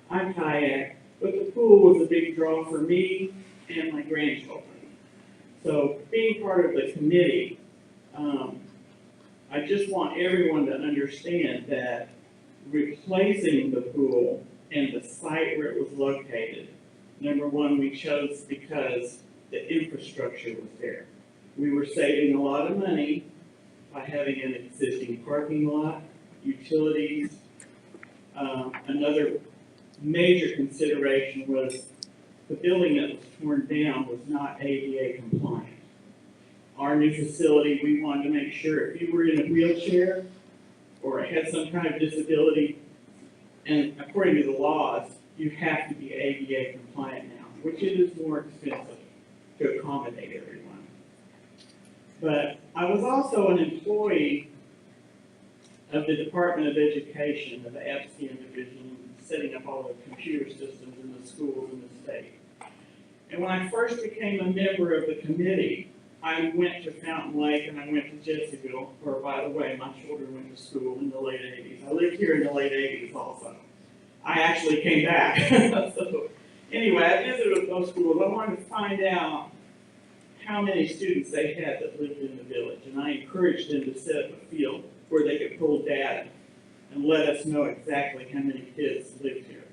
I kayak, but the pool was a big draw for me and my grandchildren. So being part of the committee, I just want everyone to understand that replacing the pool and the site where it was located, number one, we chose because the infrastructure was there. We were saving a lot of money by having an existing parking lot, utilities. Another major consideration was the building that was torn down was not ADA compliant. Our new facility, we wanted to make sure if you were in a wheelchair or had some kind of disability, and according to the laws, you have to be ADA compliant now, which it is more expensive to accommodate everyone. But I was also an employee of the Department of Education, of the APSCN division, setting up all the computer systems in the schools in the state. And when I first became a member of the committee, I went to Fountain Lake and I went to Jessieville, where, by the way, my children went to school in the late 80s. I lived here in the late 80s also. I actually came back. So anyway, I visited those schools. I wanted to find out how many students they had that lived in the village, and I encouraged them to set up a field where they could pull data and let us know exactly how many kids lived here.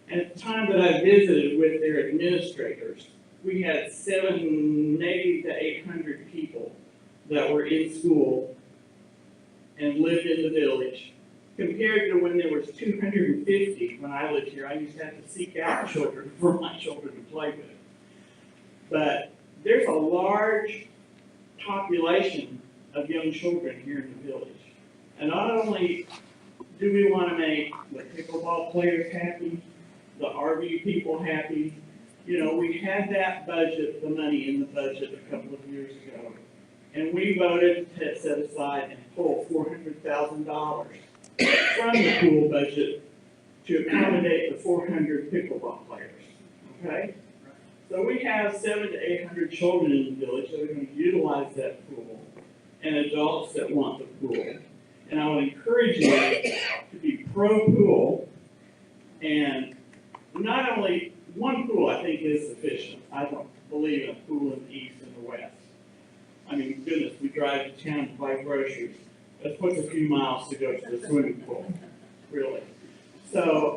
And at the time that I visited with their administrators, we had 780 to 800 people that were in school and lived in the village, compared to when there was 250 when I lived here. I used to have to seek out children for my children to play with. But there's a large population of young children here in the village. And not only do we want to make the pickleball players happy, the RV people happy, you know, we had that budget, the money in the budget a couple of years ago. And we voted to set aside and pull $400,000 from the pool budget to accommodate the 400 pickleball players, okay? So we have 700 to 800 children in the village that are going to utilize that pool, and adults that want the pool. And I would encourage you to be pro-pool, and not only one pool I think is sufficient. I don't believe in a pool in the east and the west. I mean, goodness, we drive to town to buy groceries. That puts a few miles to go to the swimming pool, really. So,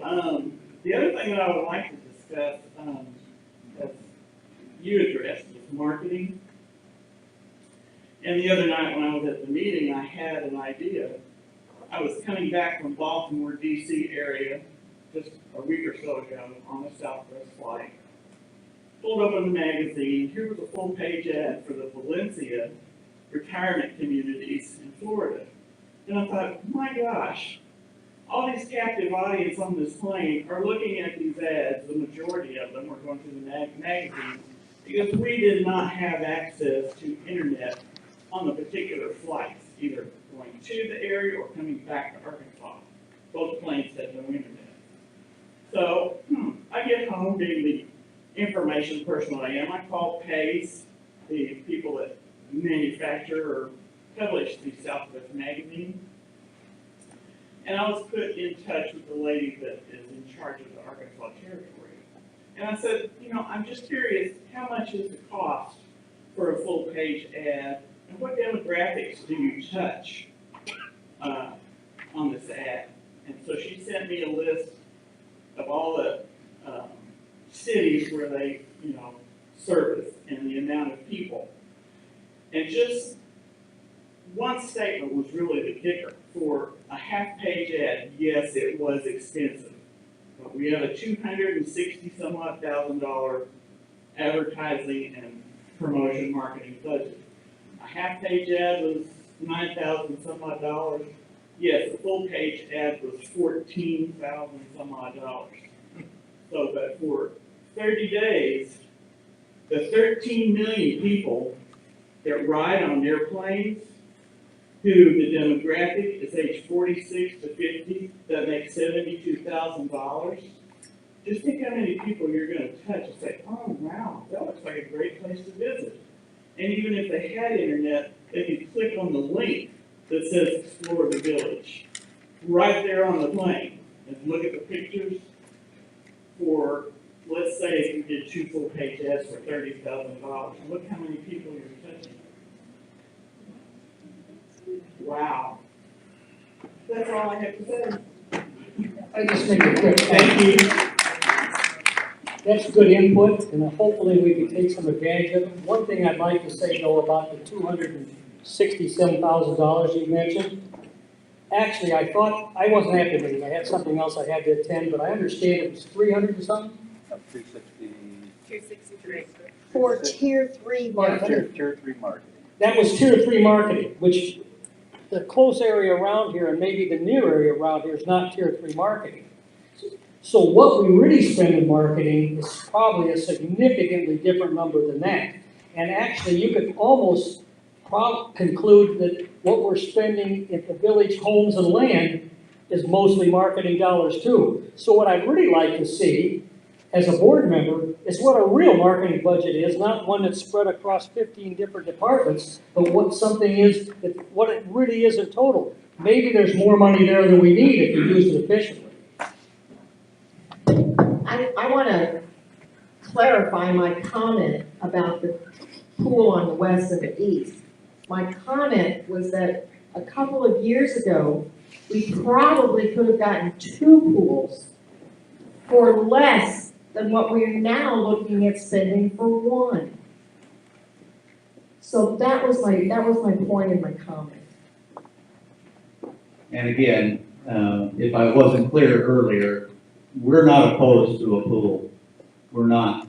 the other thing that I would like to discuss, as you addressed, is marketing. And the other night when I was at the meeting, I had an idea. I was coming back from Baltimore, DC area, just a week or so ago on a Southwest flight. Pulled up in the magazine, here was a full-page ad for the Valencia retirement communities in Florida. And I thought, my gosh, all these captive audience on this plane are looking at these ads, the majority of them are going through the magazine, because we did not have access to internet on the particular flights, either going to the area or coming back to Arkansas. Both planes had no internet. So, I get home, being the information person that I am, I call PACE, the people that manufacture or publish the Southwest magazine. And I was put in touch with the lady that is in charge of the Arkansas territory. And I said, you know, I'm just curious, how much is the cost for a full-page ad, and what demographics do you touch on this ad? And so she sent me a list of all the cities where they, you know, service and the amount of people. And just one statement was really the kicker. For a half-page ad, yes, it was expensive, but we have a $260-some-odd-thousand advertising and promotion marketing budget. A half-page ad was $9,000-some-odd. Yes, a full-page ad was $14,000-some-odd. So, but for 30 days, the 13 million people that ride on airplanes, who the demographic is age 46 to 50, that makes $72,000. Just think how many people you're going to touch and say, oh wow, that looks like a great place to visit. And even if they had internet, they could click on the link that says Explore the Village right there on the plane and look at the pictures for, let's say if you did 2 full-page ads for $30,000. Look how many people you're touching. Wow. That's all I have to say. I just make it quick. Thank you. That's good input, and hopefully we can take some advantage of it. One thing I'd like to say though about the $267,000 you mentioned. Actually, I thought, I wasn't at the meeting, I had something else I had to attend, but I understand it was 300 or something? 263. For tier 3 marketing. Tier 3 marketing. That was tier 3 marketing, which the close area around here and maybe the near area around here is not tier 3 marketing. So what we really spend in marketing is probably a significantly different number than that. And actually, you could almost conclude that what we're spending at the village homes and land is mostly marketing dollars too. So what I'd really like to see as a board member is what a real marketing budget is, not one that's spread across 15 different departments, but what something is, what it really is in total. Maybe there's more money there than we need if you use it efficiently. I want to clarify my comment about the pool on the west and the east. My comment was that a couple of years ago, we probably could have gotten 2 pools for less than what we are now looking at spending for 1. So that was my point in my comment. And again, if I wasn't clear earlier, we're not opposed to a pool. We're not.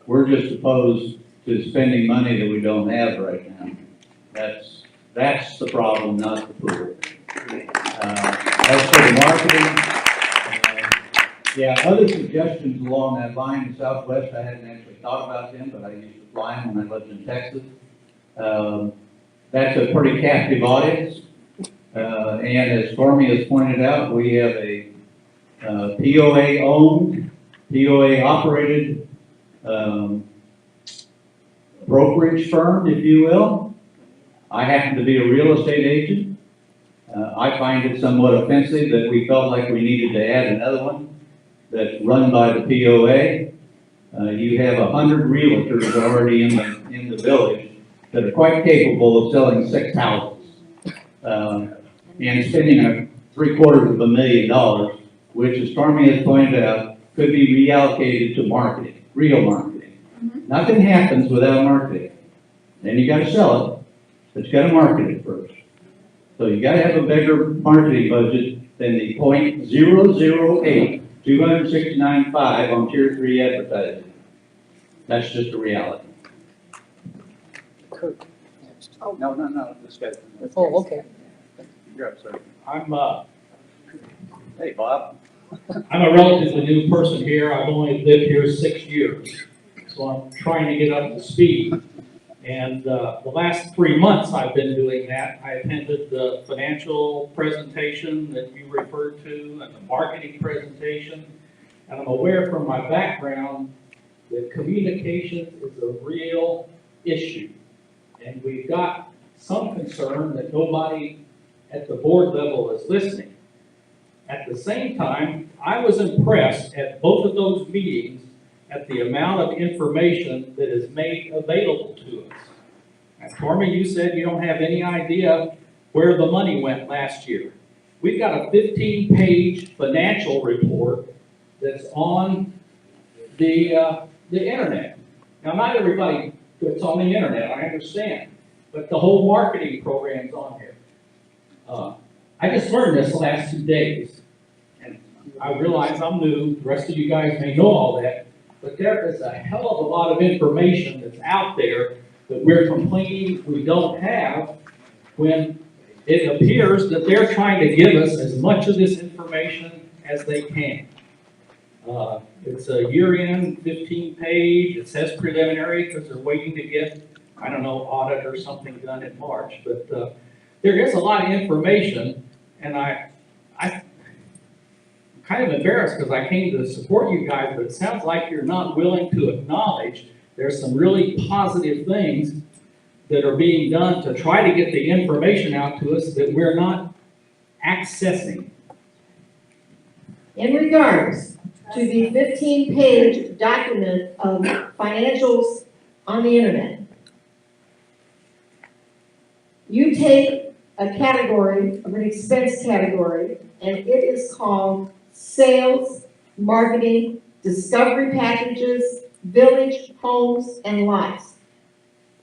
We're just opposed to spending money that we don't have right now. That's That's the problem, not the pool. As for the marketing, yeah, other suggestions along that line in Southwest, I hadn't actually thought about them, but I used to fly them when I lived in Texas. That's a pretty captive audience. And as Tormey has pointed out, we have a POA owned, POA operated brokerage firm, if you will. I happen to be a real estate agent. I find it somewhat offensive that we felt like we needed to add another one that's run by the POA. You have 100 realtors already in the village that are quite capable of selling 6 houses. And spending $750,000, which, as Tormey has pointed out, could be reallocated to marketing, real marketing. Nothing happens without marketing. Then you gotta sell it, but you gotta market it first. So you gotta have a bigger marketing budget than the .008, 269.5 on Tier 3 advertising. That's just a reality. Kurt. No, this guy. Oh, okay. You're up, sir. Hey, Bob. I'm a relatively new person here. I've only lived here 6 years, so I'm trying to get up to speed. And the last 3 months I've been doing that. I attended the financial presentation that you referred to and the marketing presentation. And I'm aware from my background that communication is a real issue. And we've got some concern that nobody at the board level is listening. At the same time, I was impressed at both of those meetings at the amount of information that is made available to us. And Tormey, you said you don't have any idea where the money went last year. We've got a 15-page financial report that's on the internet. Now, not everybody gets on the internet, I understand, but the whole marketing program's on here. I just learned this the last 2 days, and I realize I'm new, the rest of you guys may know all that, but there is a hell of a lot of information that's out there that we're complaining we don't have, when it appears that they're trying to give us as much of this information as they can. It's a year-end 15-page, it says preliminary because they're waiting to get, I don't know, audit or something done in March, but there is a lot of information, and I'm kind of embarrassed because I came to support you guys, but it sounds like you're not willing to acknowledge there's some really positive things that are being done to try to get the information out to us that we're not accessing. In regards to the 15-page document of financials on the internet, you take a category of an expense category, and it is called sales, marketing, discovery packages, village, homes, and lots.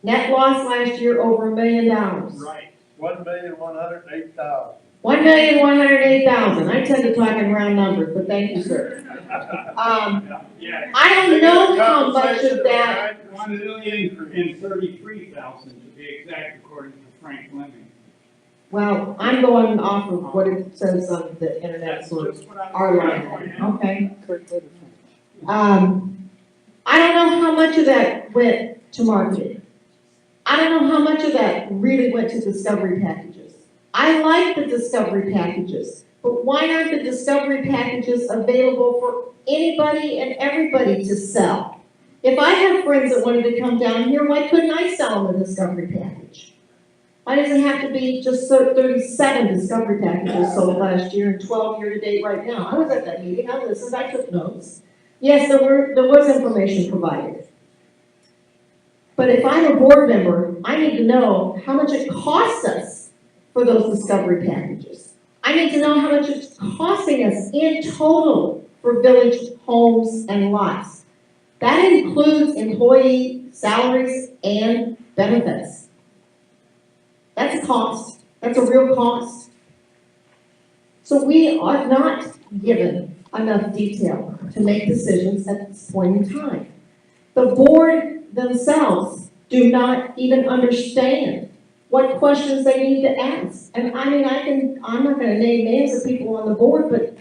Net loss last year over $1 million. Right, 1,108,000. 1,108,000. I tend to talk in round numbers, but thank you, sir. I don't know how much of that. 1,033,000 to be exact, according to Frank Fleming. Well, I'm going off of what it says on the internet source. Our line. Okay. I don't know how much of that went to marketing. I don't know how much of that really went to discovery packages. I like the discovery packages, but why aren't the discovery packages available for anybody and everybody to sell? If I have friends that wanted to come down here, why couldn't I sell them a discovery package? Why does it have to be just 37 discovery packages sold last year and 12 year-to-date right now? I was at that meeting, I listened, I took notes. Yes, there was information provided. But if I'm a board member, I need to know how much it costs us for those discovery packages. I need to know how much it's costing us in total for village, homes, and lots. That includes employee salaries and benefits. That's a cost. That's a real cost. So we are not given enough detail to make decisions at this point in time. The board themselves do not even understand what questions they need to ask. And I mean, I'm not gonna name names of people on the board, but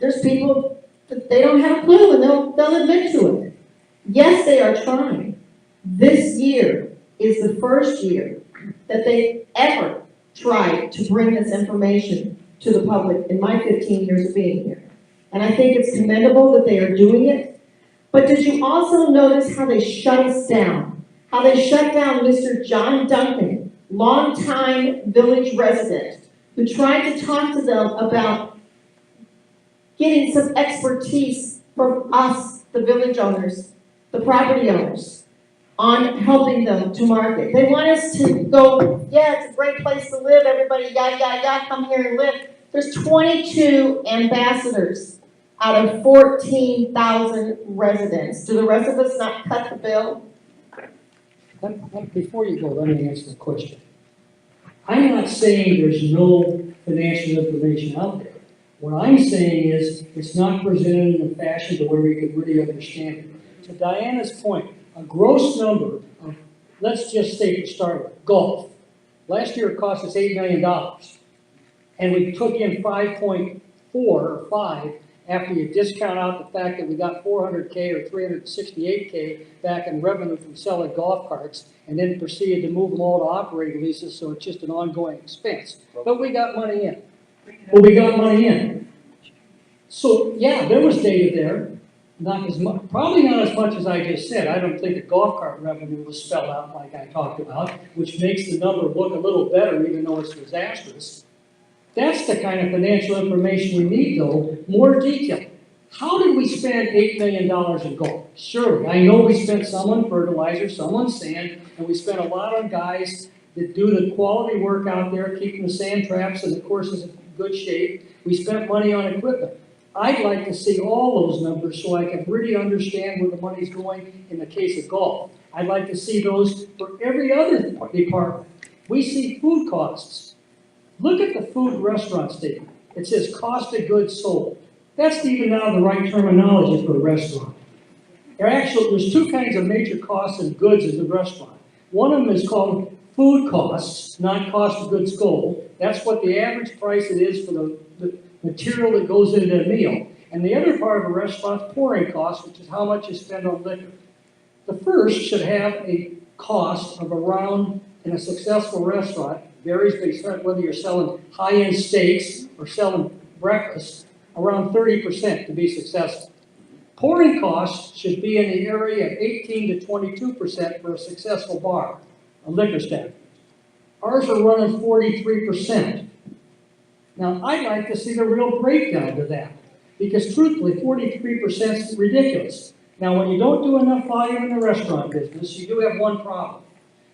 there's people that they don't have a clue and they'll admit to it. Yes, they are trying. This year is the first year that they ever tried to bring this information to the public in my 15 years of being here. And I think it's commendable that they are doing it. But did you also notice how they shut us down? How they shut down Mr. John Duncan, longtime village resident, who tried to talk to them about getting some expertise from us, the village owners, the property owners, on helping them to market. They want us to go, yeah, it's a great place to live, everybody, come here and live. There's 22 ambassadors out of 14,000 residents. Do the rest of us not cut the bill? Before you go, let me answer the question. I'm not saying there's no financial information out there. What I'm saying is it's not presented in a fashion to where we can really understand it. To Diana's point, a gross number of, let's just say to start with, golf. Last year it cost us $8 million. And we took in 5.4 or 5 after you discount out the fact that we got 400K or 368K back in revenue from selling golf carts, and then proceeded to move them all to operating leases, so it's just an ongoing expense. But we got money in. Well, we got money in. So, yeah, there was data there. Not as much, probably not as much as I just said. I don't think the golf cart revenue was spelled out like I talked about, which makes the number look a little better, even though it's disastrous. That's the kind of financial information we need, though, more detail. How did we spend $8 million in gold? Sure, I know we spent some on fertilizer, some on sand, and we spent a lot on guys that do the quality work out there, keeping the sand traps and the courses in good shape. We spent money on equipment. I'd like to see all those numbers so I can really understand where the money's going in the case of golf. I'd like to see those for every other department. We see food costs. Look at the food restaurant statement. It says cost of goods sold. That's even now the right terminology for a restaurant. There's two kinds of major costs of goods in the restaurant. One of them is called food costs, not cost of goods sold. That's what the average price it is for the material that goes into a meal. And the other part of a restaurant's pouring costs, which is how much you spend on liquor. The first should have a cost of around, in a successful restaurant, varies based on whether you're selling high-end steaks or selling breakfast, around 30% to be successful. Pouring costs should be in the area of 18 to 22% for a successful bar, a liquor stand. Ours are running 43%. Now, I'd like to see the real breakdown to that, because truthfully, 43% is ridiculous. Now, when you don't do enough volume in the restaurant business, you do have one problem.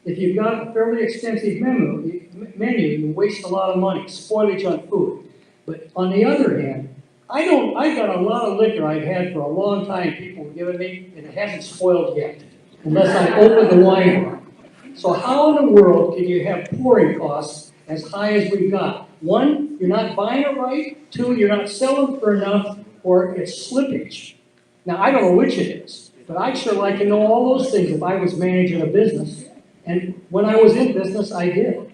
If you've got a fairly extensive menu, you waste a lot of money, spoilage on food. But on the other hand, I've got a lot of liquor I've had for a long time, people have given me, and it hasn't spoiled yet, unless I open the wine bar. So how in the world can you have pouring costs as high as we've got? One, you're not buying it right. Two, you're not selling for enough, or it's slippage. Now, I don't know which it is, but I'd sure like to know all those things if I was managing a business. And when I was in business, I did.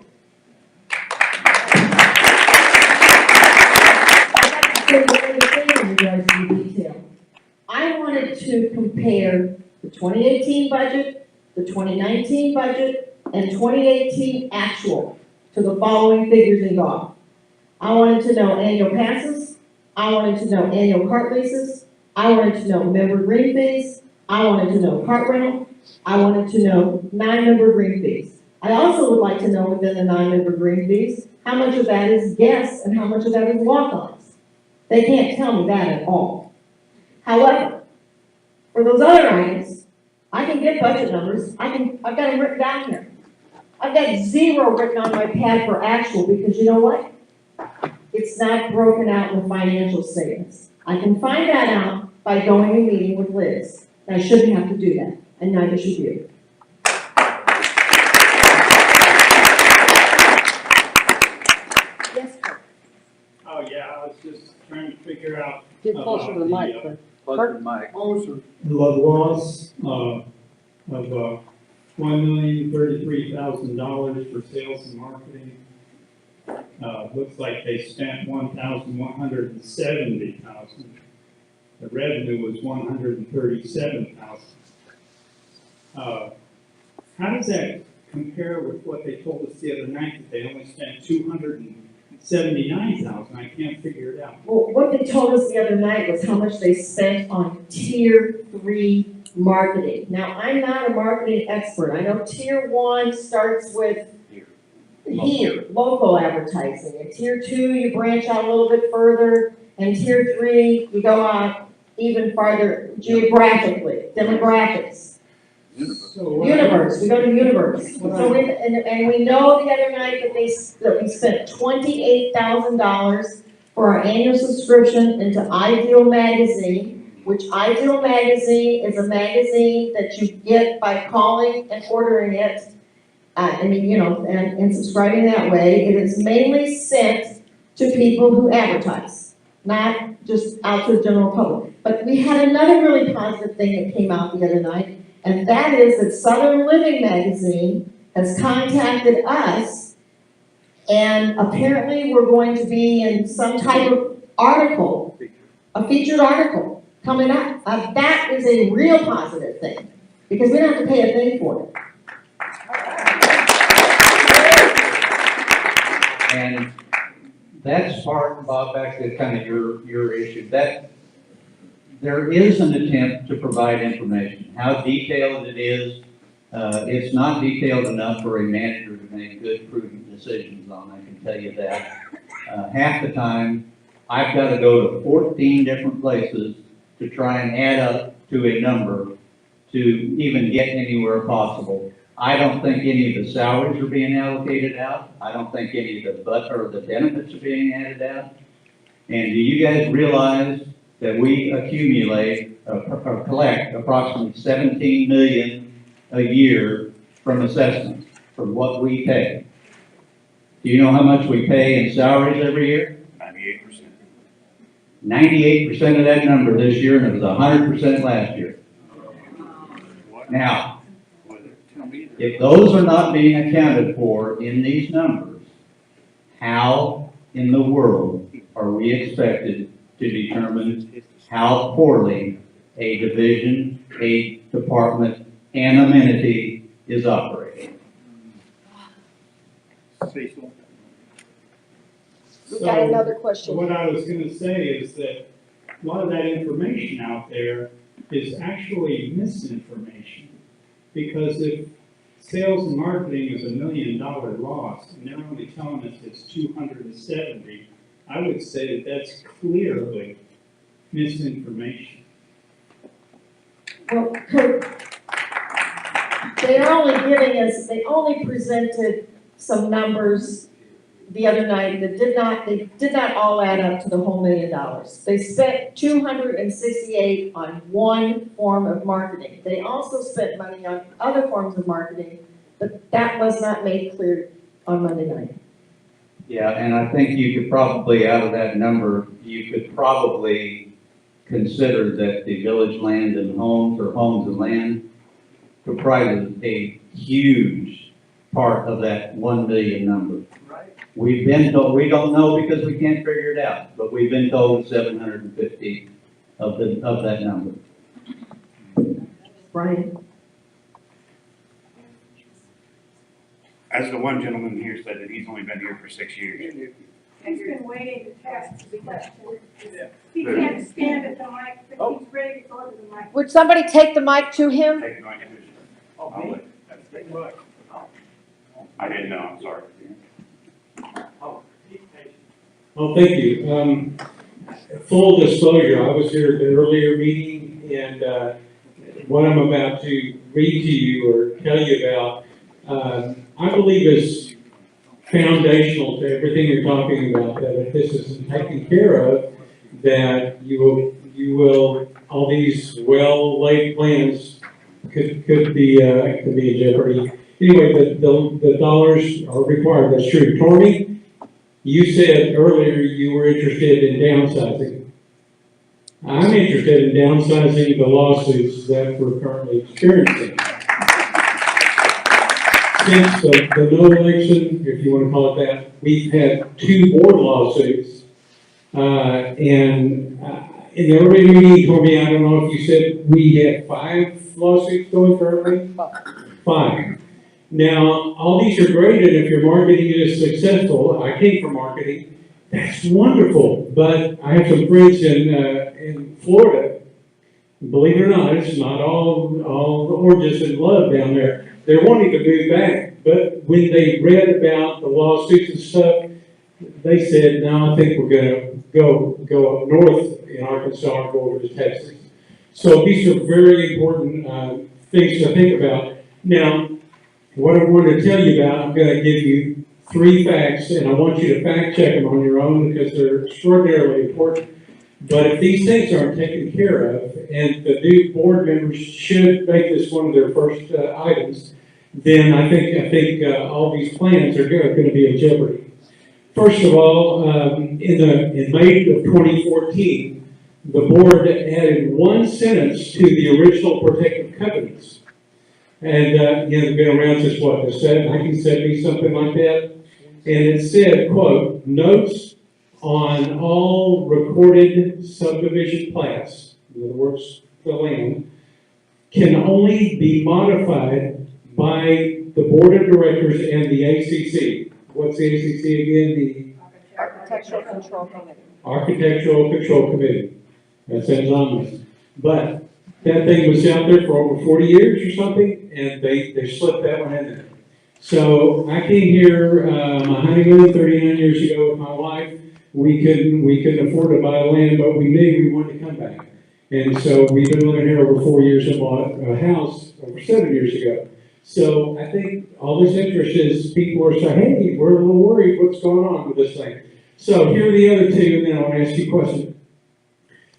I wanted to compare the 2018 budget, the 2019 budget, and 2018 actual to the following figures in golf. I wanted to know annual passes. I wanted to know annual cart leases. I wanted to know member green fees. I wanted to know cart rental. I wanted to know non-member green fees. I also would like to know within the non-member green fees, how much of that is guests and how much of that is walk-ons. They can't tell me that at all. However, for those other items, I can get budget numbers. I've got them written down here. I've got 0 written on my pad for actual because you know what? It's not broken out in the financial statements. I can find that out by going and meeting with Liz. And I shouldn't have to do that, and neither should you. Yes, sir. Oh, yeah, I was just trying to figure out. Get closer to the mic, Closer to the mic. The loss of $1,033,000 for sales and marketing. Looks like they spent $1,170,000. The revenue was $137,000. How does that compare with what they told us the other night, that they only spent $279,000? I can't figure it out. Well, what they told us the other night was how much they spent on Tier 3 marketing. Now, I'm not a marketing expert. I know Tier 1 starts with local advertising. And Tier 2, you branch out a little bit further. And Tier 3, you go out even farther geographically, demographics. Universe, we go to universe. So we, and we know the other night that we spent $28,000 for our annual subscription into Ideal Magazine, which Ideal Magazine is a magazine that you get by calling and ordering it. And subscribing that way. It is mainly sent to people who advertise, not just out to the general public. But we had another really positive thing that came out the other night, and that is that Southern Living Magazine has contacted us, and apparently we're going to be in some type of article, a featured article coming up. That is a real positive thing, because we don't have to pay a thing for it. And that's part, Bob, back to kind of your issue, that there is an attempt to provide information. How detailed it is, it's not detailed enough for a manager to make good, prudent decisions on, I can tell you that. Half the time, I've got to go to 14 different places to try and add up to a number to even get anywhere possible. I don't think any of the salaries are being allocated out. I don't think any of the benefits are being added out. And do you guys realize that we accumulate or collect approximately $17 million a year from assessments, from what we pay? Do you know how much we pay in salaries every year? 98%. 98% of that number this year, and it was 100% last year. Now, if those are not being accounted for in these numbers, how in the world are we expected to determine how poorly a division, a department, and amenity is operating? We got another question. What I was going to say is that a lot of that information out there is actually misinformation, because if sales and marketing is $1 million loss, and they're only telling us it's 270. I would say that that's clearly misinformation. Well, they only presented some numbers the other night that they did not all add up to the whole $1 million. They spent $268 on one form of marketing. They also spent money on other forms of marketing, but that was not made clear on Monday night. Yeah, and I think you could probably, out of that number, you could probably consider that the village land and homes, or homes and land, comprises a huge part of that 1 million number. Right. We've been told, we don't know because we can't figure it out, but we've been told 750 of that number. Brian? As the one gentleman here said, that he's only been here for 6 years. He's been waiting to ask the question. He can't stand at the mic, but he's ready to go to the mic. Would somebody take the mic to him? Take my I didn't know, I'm sorry. Well, thank you. Full disclosure, I was here at the earlier meeting, and what I'm about to read to you or tell you about, I believe is foundational to everything you're talking about, that if this isn't taken care of, that you will, all these well-laid plans could be in jeopardy. Anyway, the dollars are required, that's true. Tormey, you said earlier you were interested in downsizing. I'm interested in downsizing the lawsuits that we're currently experiencing. since the no election, if you want to call it that, we've had 2 board lawsuits. And in the early meeting, you told me, I don't know if you said we had 5 lawsuits going currently? 5. Now, all these are great, and if your marketing is successful, I came from marketing, that's wonderful. But I have some friends in Florida. Believe it or not, it's not all oranges and love down there. They're wanting to move back, but when they read about the lawsuits and stuff, they said, no, I think we're gonna go up north in Arkansas and go over to Texas. So these are very important things to think about. Now, what I wanted to tell you about, I'm gonna give you 3 facts, and I want you to fact check them on your own because they're extraordinarily important. But if these things aren't taken care of, and the new board members should make this one of their first items, then I think all these plans are going to be in jeopardy. First of all, in May of 2014, the board added 1 sentence to the original protective covenants. And they've been around since what, 1970, something like that. And it said, quote, notes on all recorded subdivision plats, in other words, the land, can only be modified by the board of directors and the ACC. What's the ACC again? The Architectural Control Committee. Architectural Control Committee. That sounds ominous. But that thing was out there for over 40 years or something, and they slipped that one in there. So I came here, my honeymoon 39 years ago with my wife. We couldn't afford to buy land, but we knew we wanted to come back. And so we've been living here over 4 years and bought a house over 7 years ago. So I think all this interest is people are saying, hey, we're a little worried what's going on with this thing. So here are the other 2, and then I'll ask you a question.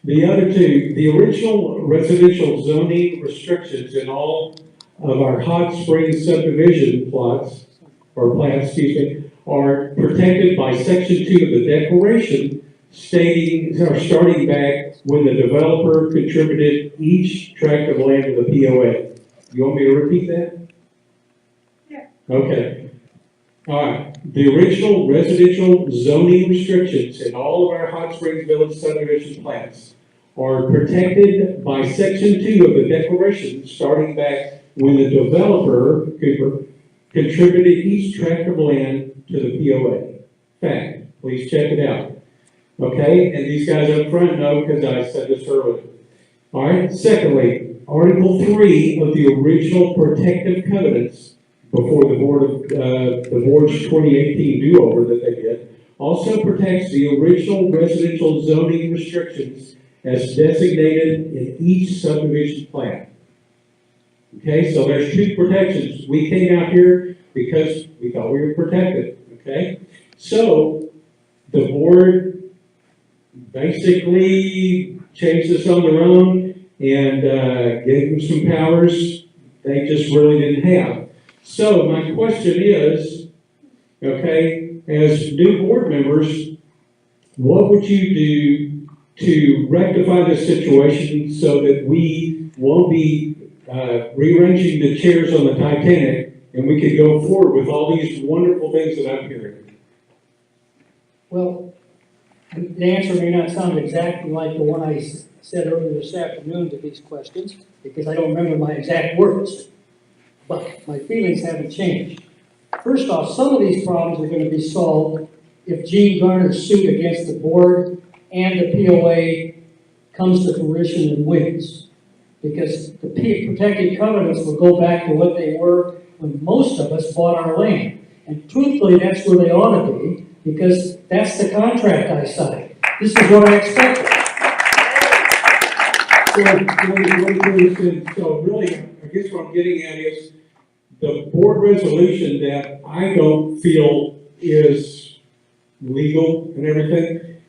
The other 2, the original residential zoning restrictions in all of our hot spring subdivision plats, are protected by Section 2 of the Declaration, starting back when the developer contributed each tract of land to the POA. You want me to repeat that? Yeah. Okay. All right. The original residential zoning restrictions in all of our Hot Springs Village subdivision plans are protected by Section 2 of the Declaration, starting back when the developer, Cooper, contributed each tract of land to the POA. Fact. Please check it out. Okay? And these guys up front know because I said this earlier. All right? Secondly, Article 3 of the original protective covenants before the board's 2018 do-over that they did also protects the original residential zoning restrictions as designated in each subdivision plan. Okay, so there's 2 protections. We came out here because we thought we were protected. Okay, so the board basically changed this on their own and gave them some powers they just really didn't have. So my question is, okay, as new board members, what would you do to rectify this situation so that we won't be rearranging the chairs on the Titanic and we could go forward with all these wonderful things that I'm hearing? Well, the answer may not sound exactly like the one I said earlier this afternoon to these questions, because I don't remember my exact words, but my feelings haven't changed. First off, some of these problems are going to be solved if Gene Garner's suit against the board and the POA comes to fruition and wins. Because the protected covenants will go back to what they were when most of us bought our land. And truthfully, that's where they ought to be, because that's the contract I signed. This is what I expected. So really, I guess what I'm getting at is the board resolution that I don't feel is legal and everything.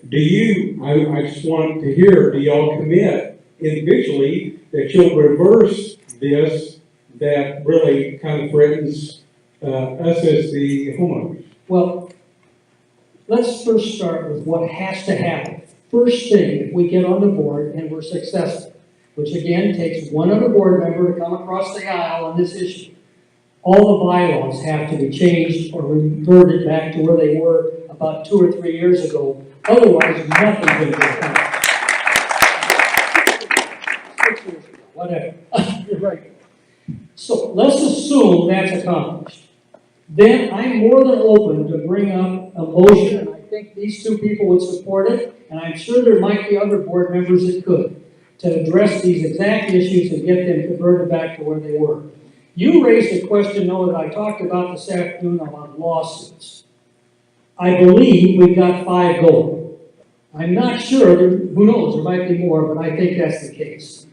Do you, I just want to hear, do y'all commit individually that you'll reverse this that really kind of threatens us as the homeowners? Well, let's first start with what has to happen. First thing, if we get on the board and we're successful, which again takes one other board member to come across the aisle on this issue, all the bylaws have to be changed or reverted back to where they were about 2 or 3 years ago. Otherwise, nothing's going to get done. 6 years ago, whatever. You're right. So let's assume that's accomplished. Then I'm more than open to bring up a motion, and I think these two people would support it, and I'm sure there might be other board members that could, to address these exact issues and get them converted back to where they were. You raised a question, though, that I talked about this afternoon about lawsuits. I believe we've got 5 going. I'm not sure, who knows, there might be more, but I think that's the case.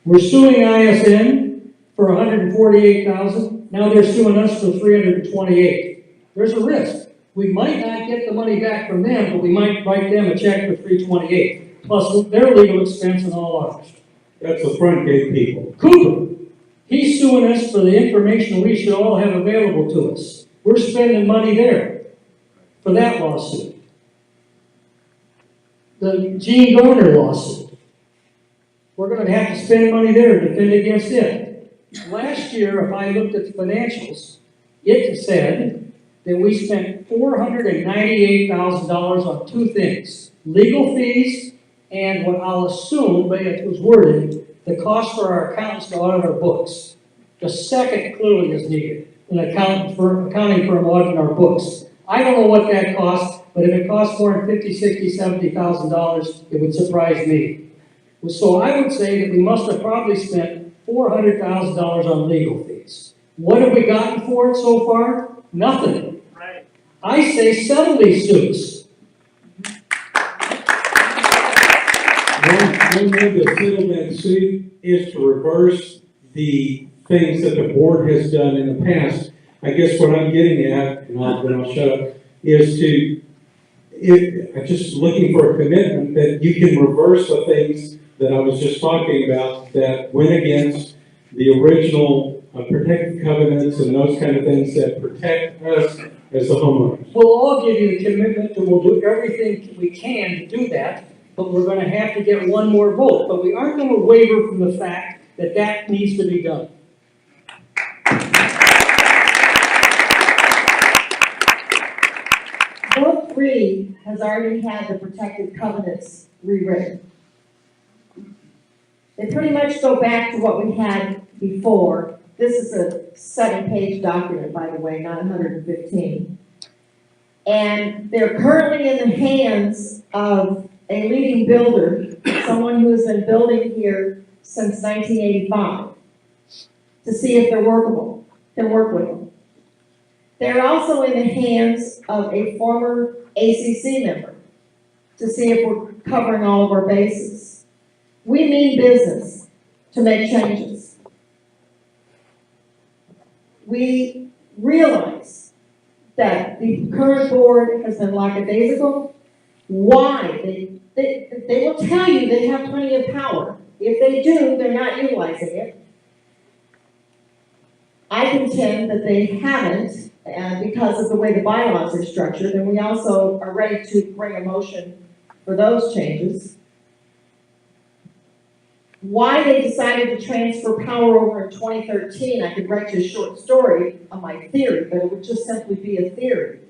We're suing ISN for $148,000. Now they're suing us for $328,000. There's a risk. We might not get the money back from them, but we might write them a check for $328,000, plus their legal expense and all ours. That's the front gate people. Cooper, he's suing us for the information we should all have available to us. We're spending money there for that lawsuit. The Gene Garner lawsuit. We're going to have to spend money there to defend against it. Last year, if I looked at the financials, it said that we spent $498,000 on 2 things: legal fees and what I'll assume, but it was worded, the cost for our accountants to audit our books. The second clearly is needed, an accounting firm auditing our books. I don't know what that costs, but if it costs more than $50,000, $60,000, $70,000, it would surprise me. So I would say that we must have probably spent $400,000 on legal fees. What have we gotten for it so far? Nothing. Right. I say settle these suits. One way to settle that suit is to reverse the things that the board has done in the past. I guess what I'm getting at, and then I'll shut up, is I'm just looking for a commitment that you can reverse the things that I was just talking about that went against the original protective covenants and those kind of things that protect us as the homeowners. We'll all give you the commitment that we'll do everything we can to do that, but we're going to have to get one more vote. But we aren't going to waver from the fact that that needs to be done. Vote 3 has already had the protective covenants rewritten. They pretty much go back to what we had before. This is a 7-page document, by the way, not 115. And they're currently in the hands of a leading builder, someone who has been building here since 1985, to see if they're workable, can work with them. They're also in the hands of a former ACC member, to see if we're covering all of our bases. We mean business to make changes. We realize that the current board has been lackadaisical. Why? They will tell you they have plenty of power. If they do, they're not utilizing it. I contend that they haven't, because of the way the bylaws are structured, and we also are ready to bring a motion for those changes. Why they decided to transfer power over in 2013, I could write you a short story on my theory, but it would just simply be a theory.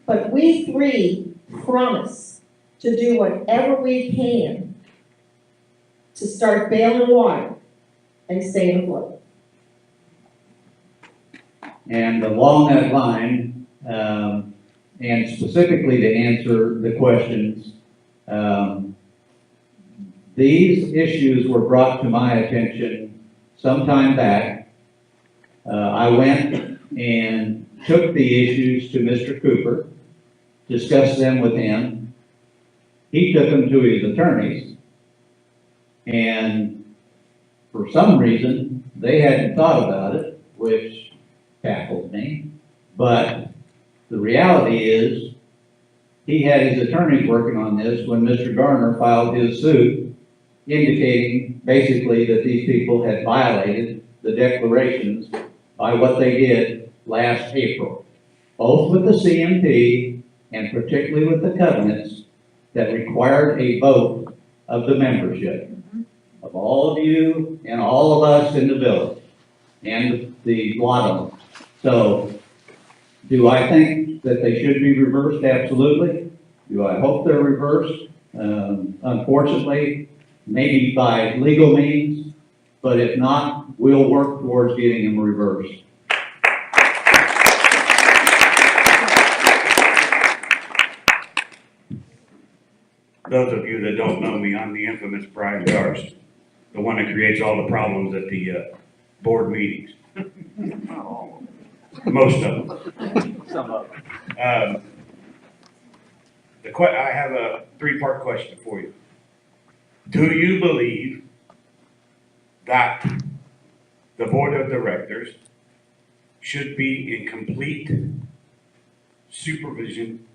But we 3 promise to do whatever we can to start bailing water and staying afloat. And along that line, and specifically to answer the questions, these issues were brought to my attention some time back. I went and took the issues to Mr. Cooper, discussed them with him. He took them to his attorneys, and for some reason, they hadn't thought about it, which baffled me. But the reality is, he had his attorneys working on this when Mr. Garner filed his suit, indicating basically that these people had violated the declarations by what they did last April, both with the CMP and particularly with the covenants that required a vote of the membership of all of you and all of us in the village and the lot owners. So, do I think that they should be reversed? Absolutely. Do I hope they're reversed? Unfortunately, maybe by legal means, but if not, we'll work towards getting them reversed. Those of you that don't know me, I'm the infamous Brian Darst, the one that creates all the problems at the board meetings. Most of them. Some of them. I have a three-part question for you. Do you believe that the board of directors should be in complete supervision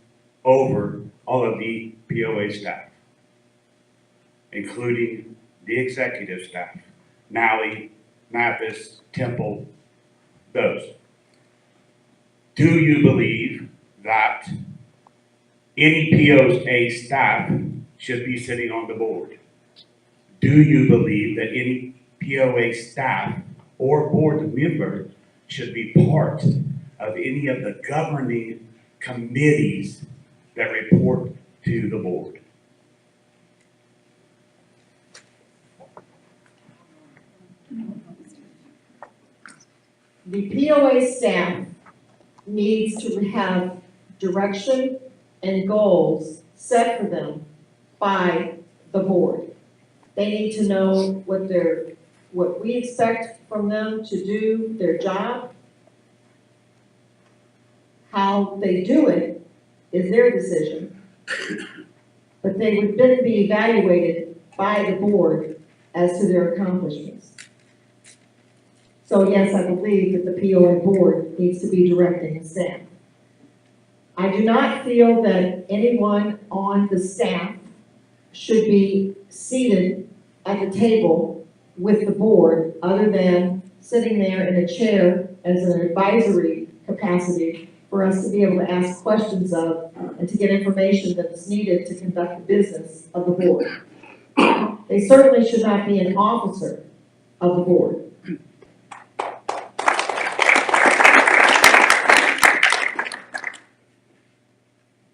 over all of the POA staff, including the executive staff, Malley, Mathis, Temple, those? Do you believe that any POA staff should be sitting on the board? Do you believe that any POA staff or board member should be part of any of the governing committees that report to the board? The POA staff needs to have direction and goals set for them by the board. They need to know what we expect from them to do their job. How they do it is their decision. But they would then be evaluated by the board as to their accomplishments. So yes, I believe that the POA board needs to be directing the staff. I do not feel that anyone on the staff should be seated at the table with the board other than sitting there in a chair as an advisory capacity for us to be able to ask questions of and to get information that's needed to conduct the business of the board. They certainly should not be an officer of the board.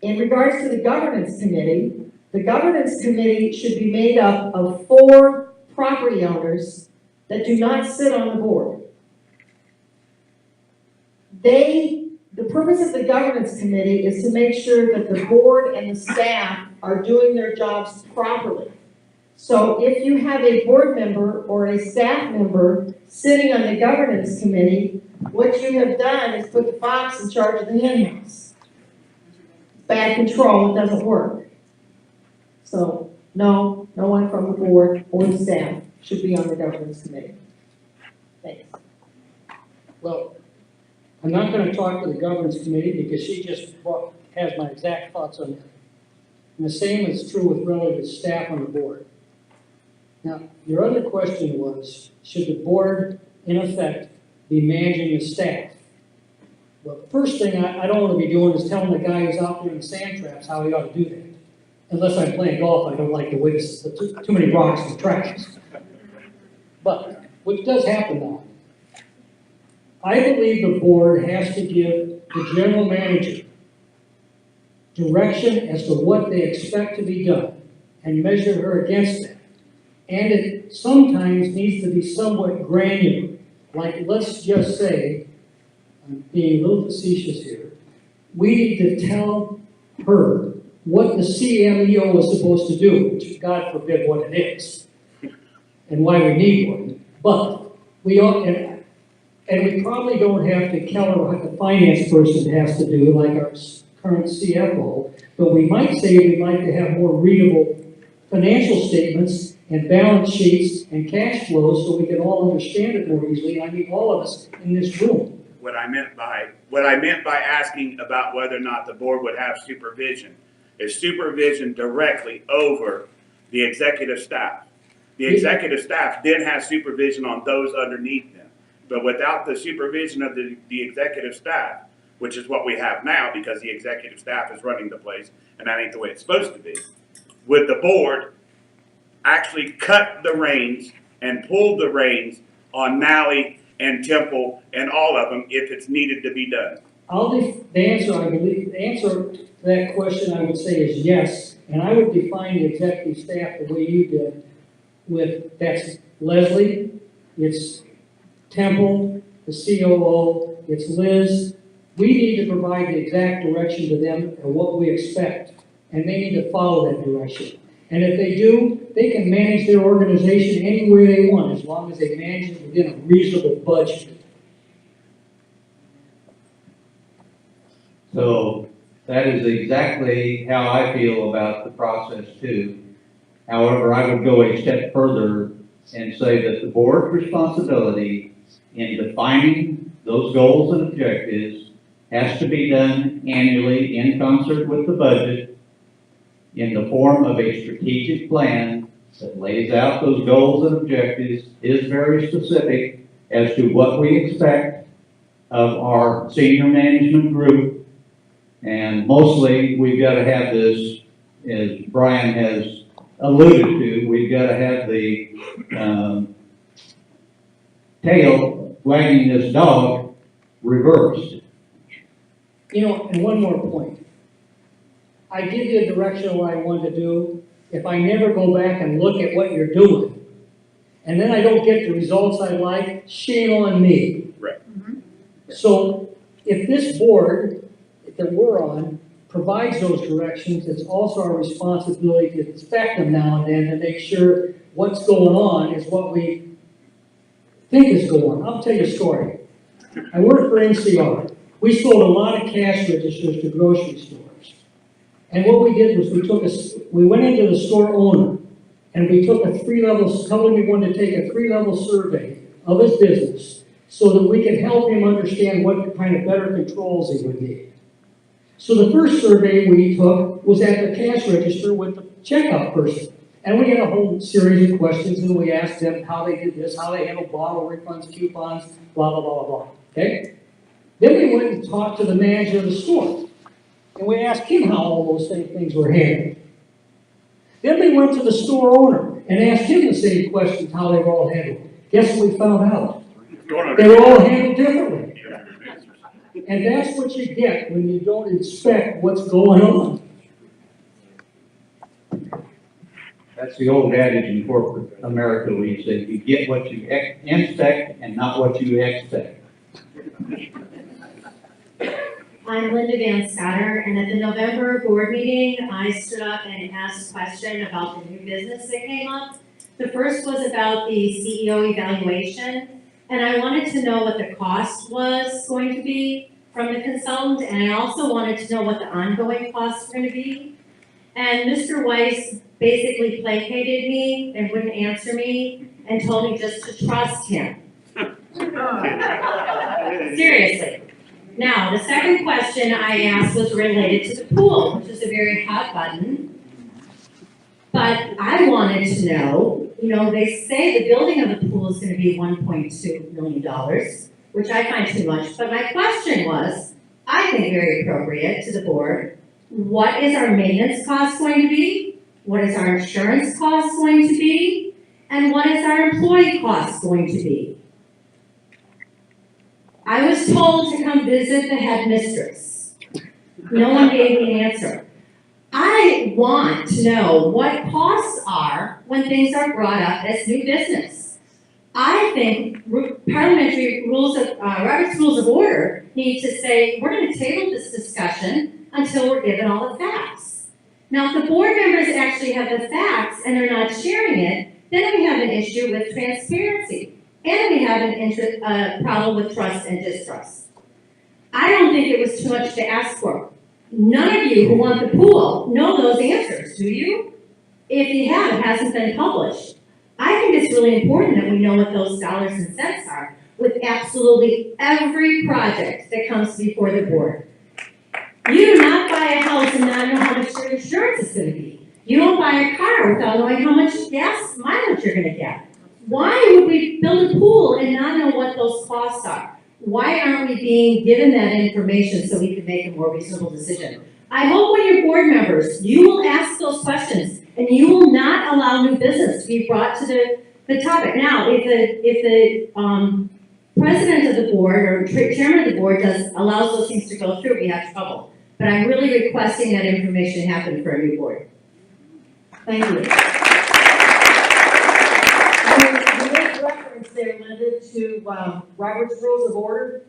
In regards to the governance committee should be made up of 4 property owners that do not sit on the board. The purpose of the governance committee is to make sure that the board and the staff are doing their jobs properly. So if you have a board member or a staff member sitting on the governance committee, what you have done is put the fox in charge of the hen house. Bad control, it doesn't work. So, no one from the board or the staff should be on the governance committee. Thanks. Well, I'm not gonna talk to the governance committee because she just has my exact thoughts on that. And the same is true with relative staff on the board. Now, your other question was, should the board, in effect, be managing the staff? Well, the first thing I don't want to be doing is telling the guy who's out there in the sand traps how he ought to do that. Unless I'm playing golf, I don't like to witness too many rocks and traps. But, which does happen now. I believe the board has to give the general manager direction as to what they expect to be done and measure her against that. And it sometimes needs to be somewhat granular. Like, let's just say, I'm being a little facetious here, we need to tell her what the CMEO is supposed to do, which God forbid what it is, and why we need one. But we ought, and we probably don't have to tell her what the finance person has to do, like our current CFO, but we might say we'd like to have more readable financial statements and balance sheets and cash flows so we can all understand it more easily. I mean, all of us in this room. What I meant by asking about whether or not the board would have supervision is supervision directly over the executive staff. The executive staff then has supervision on those underneath them. But without the supervision of the executive staff, which is what we have now because the executive staff is running the place and that ain't the way it's supposed to be, would the board actually cut the reins and pull the reins on Malley and Temple and all of them if it's needed to be done? The answer to that question I would say is yes, and I would define the executive staff the way you did with, that's Leslie, it's Temple, the COO, it's Liz. We need to provide the exact direction to them and what we expect, and they need to follow that direction. And if they do, they can manage their organization any way they want, as long as they manage it within a reasonable budget. So that is exactly how I feel about the process too. However, I would go a step further and say that the board's responsibility in defining those goals and objectives has to be done annually in concert with the budget in the form of a strategic plan that lays out those goals and objectives, is very specific as to what we expect of our senior management group. And mostly, we've got to have this, as Brian has alluded to, we've got to have the tail wagging this dog reversed. You know, and one more point. I give you a direction of what I want to do. If I never go back and look at what you're doing, and then I don't get the results I like, shame on me. Right. So if this board that we're on provides those directions, it's also our responsibility to inspect them now and then to make sure what's going on is what we think is going on. I'll tell you a story. I worked for NCR. We sold a lot of cash registers to grocery stores. And what we did was we went into the store owner and we took a told him we wanted to take a 3-level survey of his business so that we could help him understand what kind of better controls he would need. So the first survey we took was at the cash register with the checkout person. And we had a whole series of questions and we asked them how they did this, how they handled bottle refunds, coupons, blah, blah, blah, blah, okay? Then we went and talked to the manager of the store. And we asked him how all those same things were handled. Then we went to the store owner and asked him the same questions, how they were all handled. Guess what we found out? They were all handled differently. And that's what you get when you don't inspect what's going on. That's the old adage in corporate America where you say you get what you inspect and not what you expect. I'm Linda Van Scotter, and at the November board meeting, I stood up and asked a question about the new business that came up. The first was about the CEO evaluation, and I wanted to know what the cost was going to be from the consultant, and I also wanted to know what the ongoing costs were going to be. And Mr. Weiss basically placated me and wouldn't answer me and told me just to trust him. Seriously. Now, the second question I asked was related to the pool, which is a very hot button. But I wanted to know, you know, they say the building of the pool is going to be $1.2 million, which I find too much. But my question was, I think very appropriate to the board, what is our maintenance cost going to be? What is our insurance cost going to be? And what is our employee cost going to be? I was told to come visit the headmistress. No one gave me an answer. I want to know what costs are when things are brought up as new business. I think parliamentary rules of, Robert's Rules of Order need to say, we're going to table this discussion until we're given all the facts. Now, if the board members actually have the facts and they're not sharing it, then we have an issue with transparency. And we have a problem with trust and distrust. I don't think it was too much to ask for. None of you who want the pool know those answers, do you? If you have, it hasn't been published. I think it's really important that we know what those dollars and cents are with absolutely every project that comes before the board. You do not buy a house and not know how much your insurance is going to be. You don't buy a car without knowing how much gas mileage you're going to get. Why would we build a pool and not know what those costs are? Why aren't we being given that information so we can make a more reasonable decision? I hope when you're board members, you will ask those questions and you will not allow new business to be brought to the topic. Now, if the president of the board or chairman of the board allows those things to go through, we have trouble. But I'm really requesting that information happen for a new board. Thank you. You made reference there, Linda, to Robert's Rules of Order.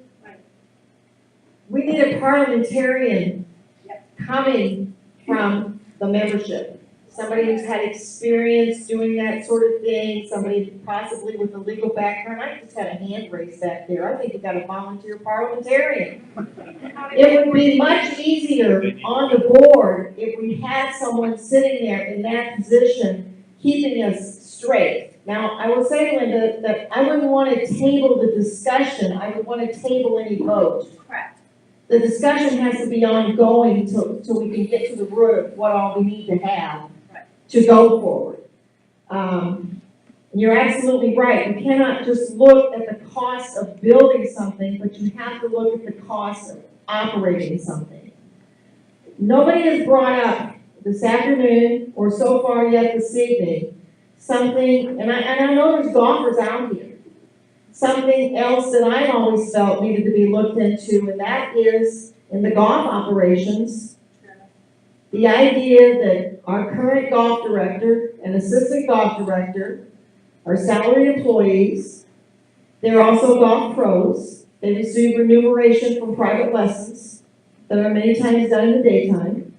We need a parliamentarian coming from the membership. Somebody who's had experience doing that sort of thing, somebody possibly with a legal background. I just had a hand raised back there. I think we've got a volunteer parliamentarian. It would be much easier on the board if we had someone sitting there in that position, keeping us straight. Now, I will say, Linda, that I wouldn't want to table the discussion. I would want to table any vote. Correct. The discussion has to be ongoing till we can get to the root of what all we need to have to go forward. You're absolutely right. You cannot just look at the cost of building something, but you have to look at the cost of operating something. Nobody has brought up this afternoon or so far yet this evening something, and I know there's golfers out here, something else that I've always felt needed to be looked into, and that is in the golf operations, the idea that our current golf director and assistant golf director are salaried employees. They're also golf pros. They receive remuneration from private lessons that are many times done in the daytime.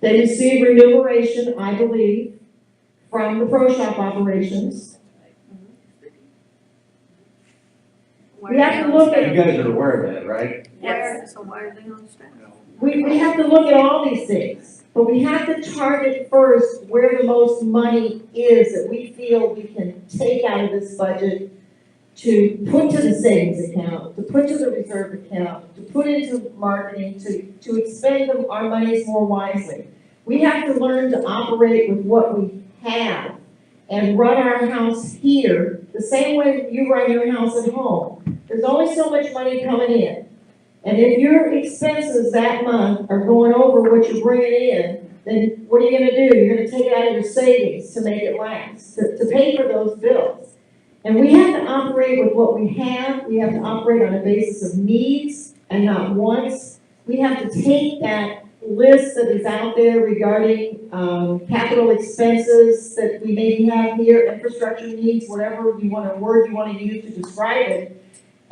They receive remuneration, I believe, from the pro shop operations. We have to look at. You guys are aware of that, right? Yes. So why are they on staff? We have to look at all these things, but we have to target first where the most money is that we feel we can take out of this budget to put to the savings account, to put to the reserve account, to put into marketing, to expend our monies more wisely. We have to learn to operate with what we have and run our house here the same way you run your house at home. There's only so much money coming in. And if your expenses that month are going over what you're bringing in, then what are you going to do? You're going to take it out of your savings to make it last, to pay for those bills. And we have to operate with what we have. We have to operate on a basis of needs and not wants. We have to take that list that is out there regarding capital expenses that we maybe have here, infrastructure needs, whatever word you want to use to describe it,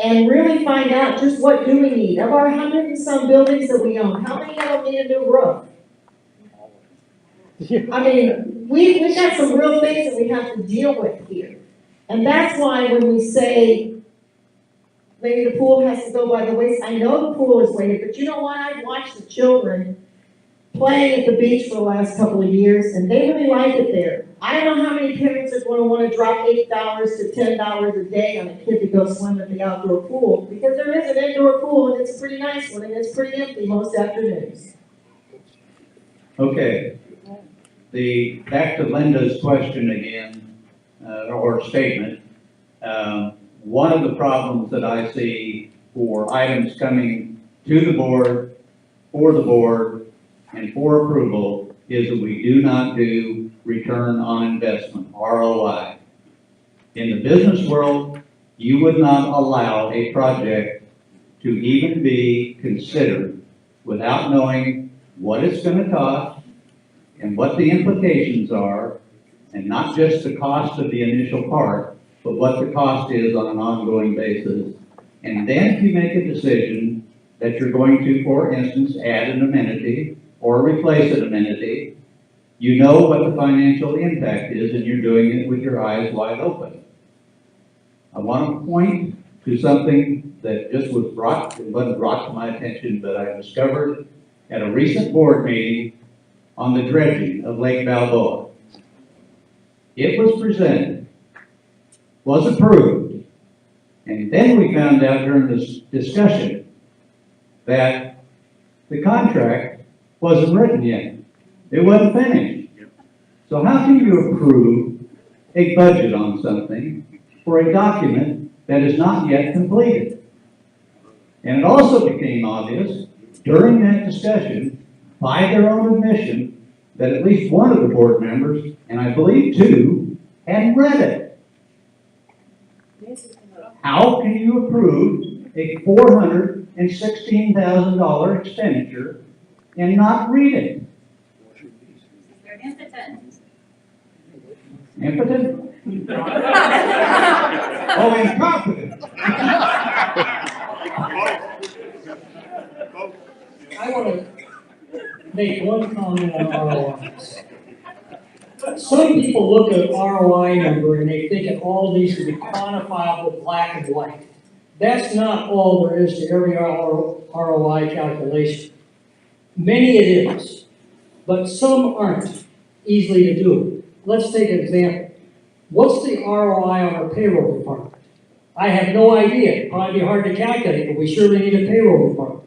and really find out just what do we need. Of our 100 and some buildings that we own, how many of them need a new roof? I mean, we've got some real things that we have to deal with here. And that's why when we say maybe the pool has to go by the wayside, I know the pool is weighted, but you know what? I've watched the children playing at the beach for the last couple of years, and they really like it there. I don't know how many parents are going to want to drop $8 to $10 a day on a kid to go swim at the outdoor pool, because there is an indoor pool, and it's a pretty nice one, and it's pretty empty most afternoons. Okay. Back to Linda's question again, or statement. One of the problems that I see for items coming to the board, for the board, and for approval is that we do not do return on investment, ROI. In the business world, you would not allow a project to even be considered without knowing what it's going to cost and what the implications are, and not just the cost of the initial part, but what the cost is on an ongoing basis. And then if you make a decision that you're going to, for instance, add an amenity or replace an amenity, you know what the financial impact is, and you're doing it with your eyes wide open. I want to point to something that just was wasn't brought to my attention, but I discovered at a recent board meeting on the dredging of Lake Balboa. It was presented, was approved, and then we found out during this discussion that the contract wasn't written yet. It wasn't finished. So how can you approve a budget on something for a document that is not yet completed? And it also became obvious during that discussion, by their own admission, that at least one of the board members, and I believe two, hadn't read it. How can you approve a $416,000 expenditure and not read it? They're impotent. Impotent? Oh, incompetent. I want to make one comment on ROIs. Some people look at ROI number and they think it all needs to be quantifiable, black and white. That's not all there is to every ROI calculation. Many it is, but some aren't easily to do. Let's take an example. What's the ROI on our payroll department? I have no idea. It'd probably be hard to calculate, but we surely need a payroll department.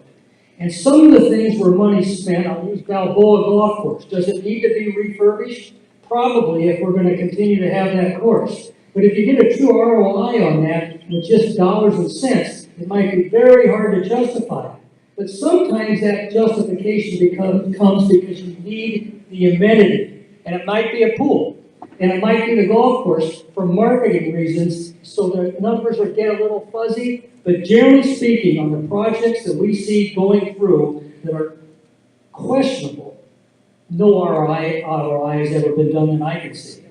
And some of the things where money's spent, I'll use Balboa Golf Course. Does it need to be refurbished? Probably, if we're going to continue to have that course. But if you get a true ROI on that with just dollars and cents, it might be very hard to justify. But sometimes that justification comes because you need the amenity. And it might be a pool. And it might be the golf course for marketing reasons, so the numbers will get a little fuzzy. But generally speaking, on the projects that we see going through that are questionable, no ROI has ever been done that I can see.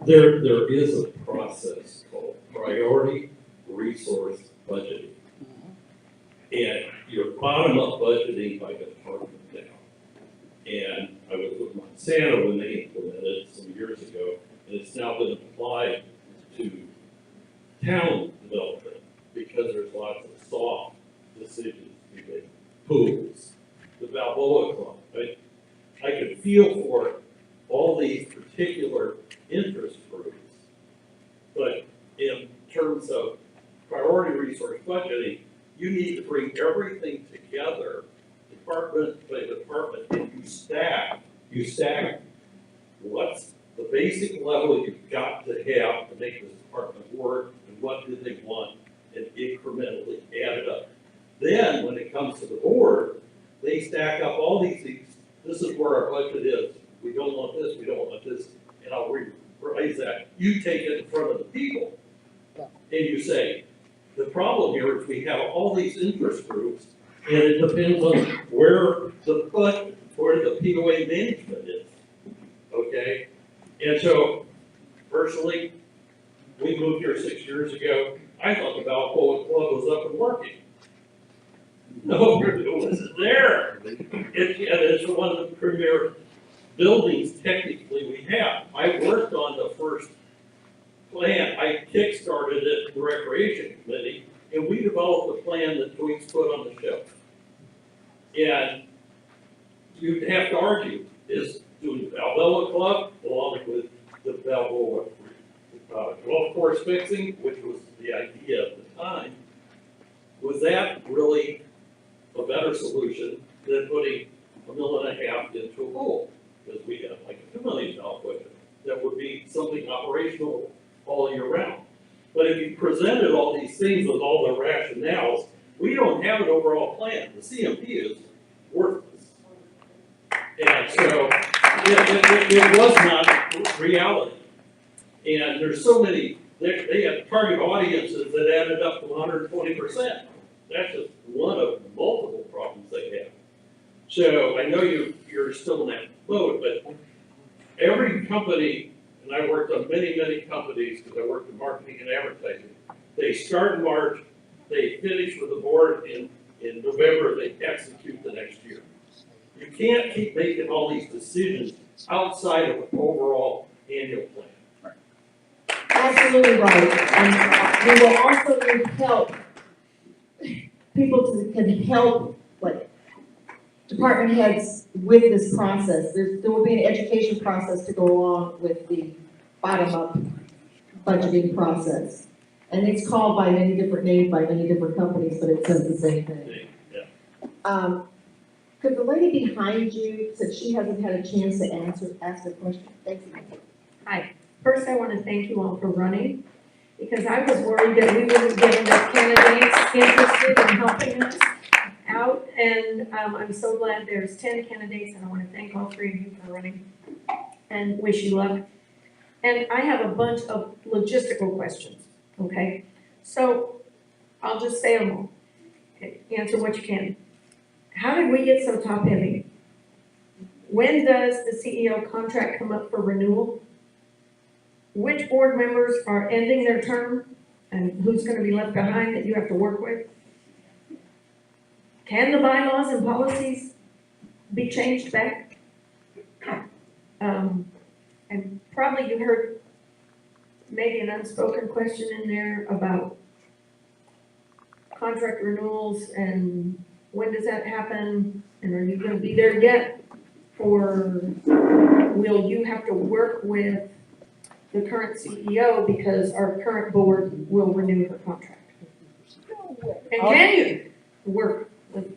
There is a process called priority resource budgeting. And you're bottom-up budgeting by department now. And I was with Monsanto when they implemented it some years ago, and it's now been applied to town development because there's lots of soft decisions to make. Pools, the Balboa Club, right? I could feel for all these particular interest groups, but in terms of priority resource budgeting, you need to bring everything together, department by department, and you stack what's the basic level you've got to have to make this department work, and what do they want, and incrementally add it up. Then, when it comes to the board, they stack up all these things. This is where our budget is. We don't want this, we don't want this, and I'll rephrase that. You take it in front of the people, and you say, the problem here is we have all these interest groups, and it depends on where the POA management is, okay? And so, personally, we moved here 6 years ago. I thought the Balboa Club was up and working. No, it wasn't there. It's one of the premier buildings technically we have. I worked on the first plan. I kick-started it, the recreation committee, and we developed a plan that Tweets put on the shelf. And you'd have to argue, is doing the Balboa Club along with the Balboa golf course fixing, which was the idea at the time, was that really a better solution than putting $1.5 million into a pool? Because we got like a $2 million budget. That would be something operational all year round. But if you presented all these things with all the rationales, we don't have an overall plan. The CMP is worthless. And so it was not reality. And there's so many, they had target audiences that added up to 120%. That's just one of multiple problems they have. So I know you're still in that mode, but every company, and I worked on many, many companies because I worked in marketing and advertising, they start in March, they finish with the board in November, they execute the next year. You can't keep making all these decisions outside of an overall annual plan. Absolutely right. And we will also need help. People can help, like, department heads with this process. There will be an education process to go along with the bottom-up budgeting process. And it's called by many different names, by many different companies, but it says the same thing. Could the lady behind you, since she hasn't had a chance to ask the question? Thank you. Hi. First, I want to thank you all for running, because I was worried that we wouldn't get enough candidates interested in helping us out, and I'm so glad there's 10 candidates, and I want to thank all 3 of you for running and wish you luck. And I have a bunch of logistical questions. Okay, so I'll just say them all. Okay, answer what you can. How did we get so top heavy? When does the CEO contract come up for renewal? Which board members are ending their term and who's gonna be left behind that you have to work with? Can the bylaws and policies be changed back? And probably you heard maybe an unspoken question in there about contract renewals and when does that happen? And are you gonna be there yet? Or will you have to work with the current CEO because our current board will renew her contract? And can you work with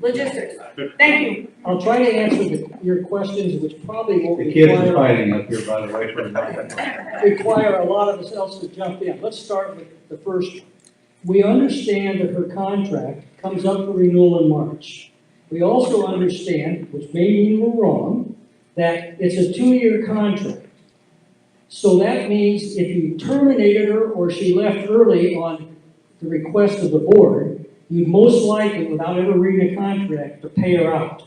logistics? Thank you. I'll try to answer your questions, which probably won't The kids are require, fighting up here, by the way. require a lot of us else to jump in. Let's start with the first one. We understand that her contract comes up for renewal in March. We also understand, which may mean we're wrong, that it's a 2-year contract. So that means if you terminated her or she left early on the request of the board, you'd most likely, without ever reading a contract, to pay her out.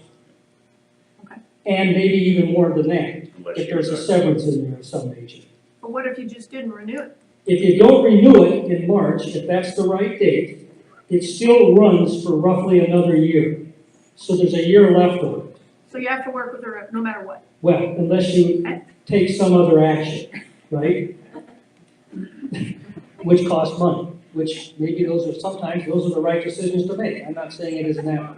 Okay. And maybe even more than that, if there's a severance in there of some nature. But what if you just didn't renew it? If you don't renew it in March, if that's the right date, it still runs for roughly another year. So there's a year left of it. So you have to work with her no matter what? Well, unless you take some other action, right? Which costs money, which maybe sometimes those are the right decisions to make. I'm not saying it isn't that.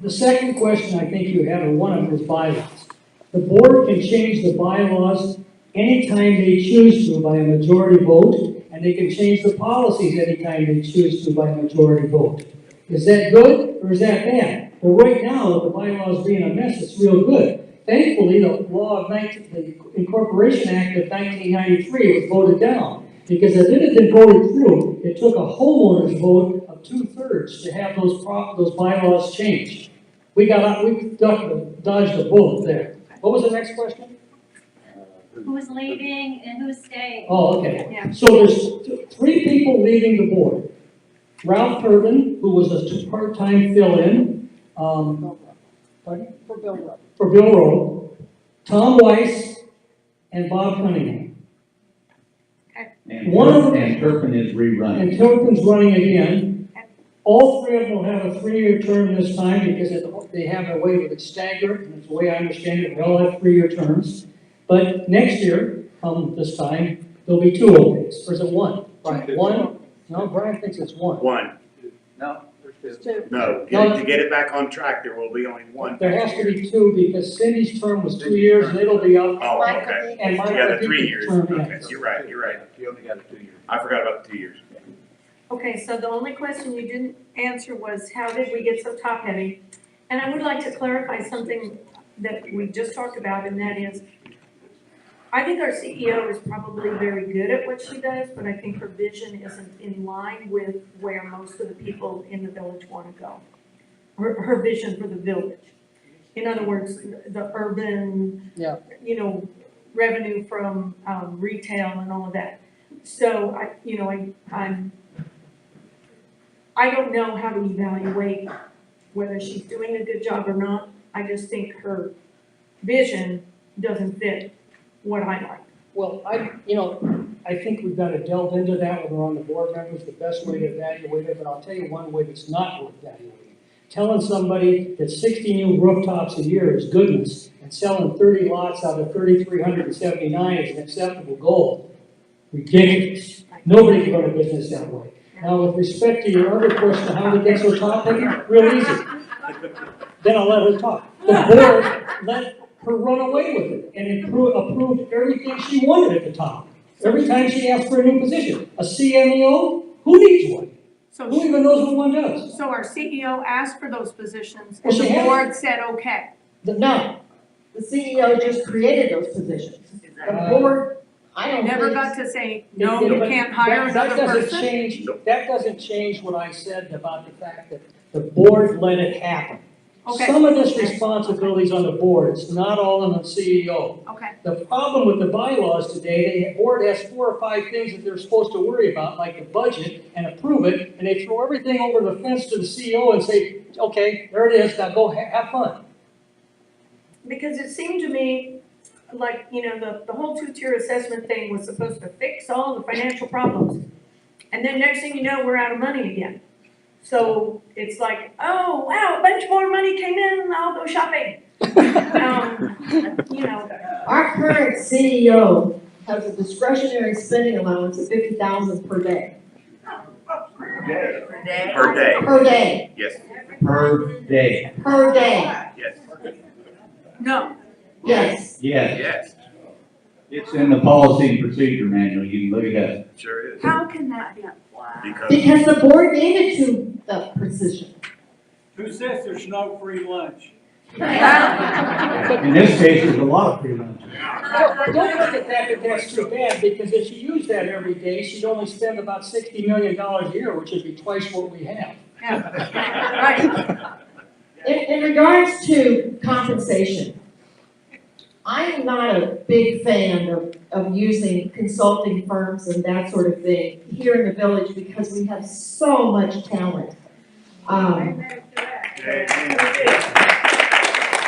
The second question I think you had, or one of them, is bylaws. The board can change the bylaws anytime they choose to by a majority vote, and they can change the policies anytime they choose to by a majority vote. Is that good or is that bad? Well, right now, with the bylaws being a mess, it's real good. Thankfully, the Incorporation Act of 1993 was voted down, because if it had been voted through, it took a homeowner's vote of 2/3 to have those bylaws changed. We dodged a bullet there. What was the next question? Who's leaving and who's staying? Oh, okay. Yeah. So there's 3 people leaving the board. Ralph Turbin, who was a part-time fill-in, for Bill Rowe, Tom Weiss, and Bob Cunningham. And Turpin is rerunning. And Turpin's running again. All 3 of them will have a 3-year term this time because they have a way that it's staggered, and it's the way I understand it, we all have 3-year terms. But next year, this time, there'll be 2 openings. Or is it 1? Brian, 1? No, Brian thinks it's 1. 1. No, there's 2. No, to get it back on track, there will be only 1. There has to be 2 because Cindy's term was 2 years and it'll be up. Oh, okay. And Mike, Yeah, I the think 3 his years. term Okay, ends. you're right. You only got a 2 year. I forgot about the 2 years. Okay, so the only question you didn't answer was how did we get so top heavy? And I would like to clarify something that we just talked about, and that is, I think our CEO is probably very good at what she does, but I think her vision isn't in line with where most of the people in the village want to go. Her vision for the village. In other words, the urban, revenue from retail and all of that. So I don't know how to evaluate whether she's doing a good job or not. I just think her vision doesn't fit what I like. Well, I think we've got to delve into that when we're on the board members, the best way to evaluate it, but I'll tell you one way that's not worth evaluating. Telling somebody that 60 new rooftops a year is goodness, and selling 30 lots out of 3,379 is an acceptable goal. Ridiculous. Nobody can run a business that way. Now, with respect to your other question, how to get so top heavy, real easy. Then I'll let her talk. The board let her run away with it and approved everything she wanted at the top. Every time she asked for a new position. A CMEO, who needs one? So Who even knows what one does? So our CEO asked for those positions, Well, and the she has. board said, okay. No, the CEO just created those positions. The board, I don't Never think- got to say, no, you can't hire another person. That doesn't change what I said about the fact that the board let it happen. Okay. Some of this responsibility is on the board, it's not all on the CEO. Okay. The problem with the bylaws today, the board has 4 or 5 things that they're supposed to worry about, like the budget, and approve it, and they throw everything over the fence to the CEO and say, okay, there it is, now go have fun. Because it seemed to me like, you know, the whole 2-tier assessment thing was supposed to fix all the financial problems. And then next thing you know, we're out of money again. So it's like, oh, wow, a bunch more money came in, I'll go shopping. You know. Our current CEO has a discretionary spending allowance of $50,000 per day. Per day. Per day. Yes. Per day. Per day. Yes. No. Yes. Yes. Yes. It's in the policy and procedure manual, you can look it up. Sure is. How can that be? Because the board gave it to the position. Who says there's no free lunch? In this case, there's a lot of free lunch. Don't look at that, that's too bad, because if she used that every day, she'd only spend about $60 million a year, which would be twice what we have. Right. In regards to compensation, I'm not a big fan of using consulting firms and that sort of thing here in the village because we have so much talent.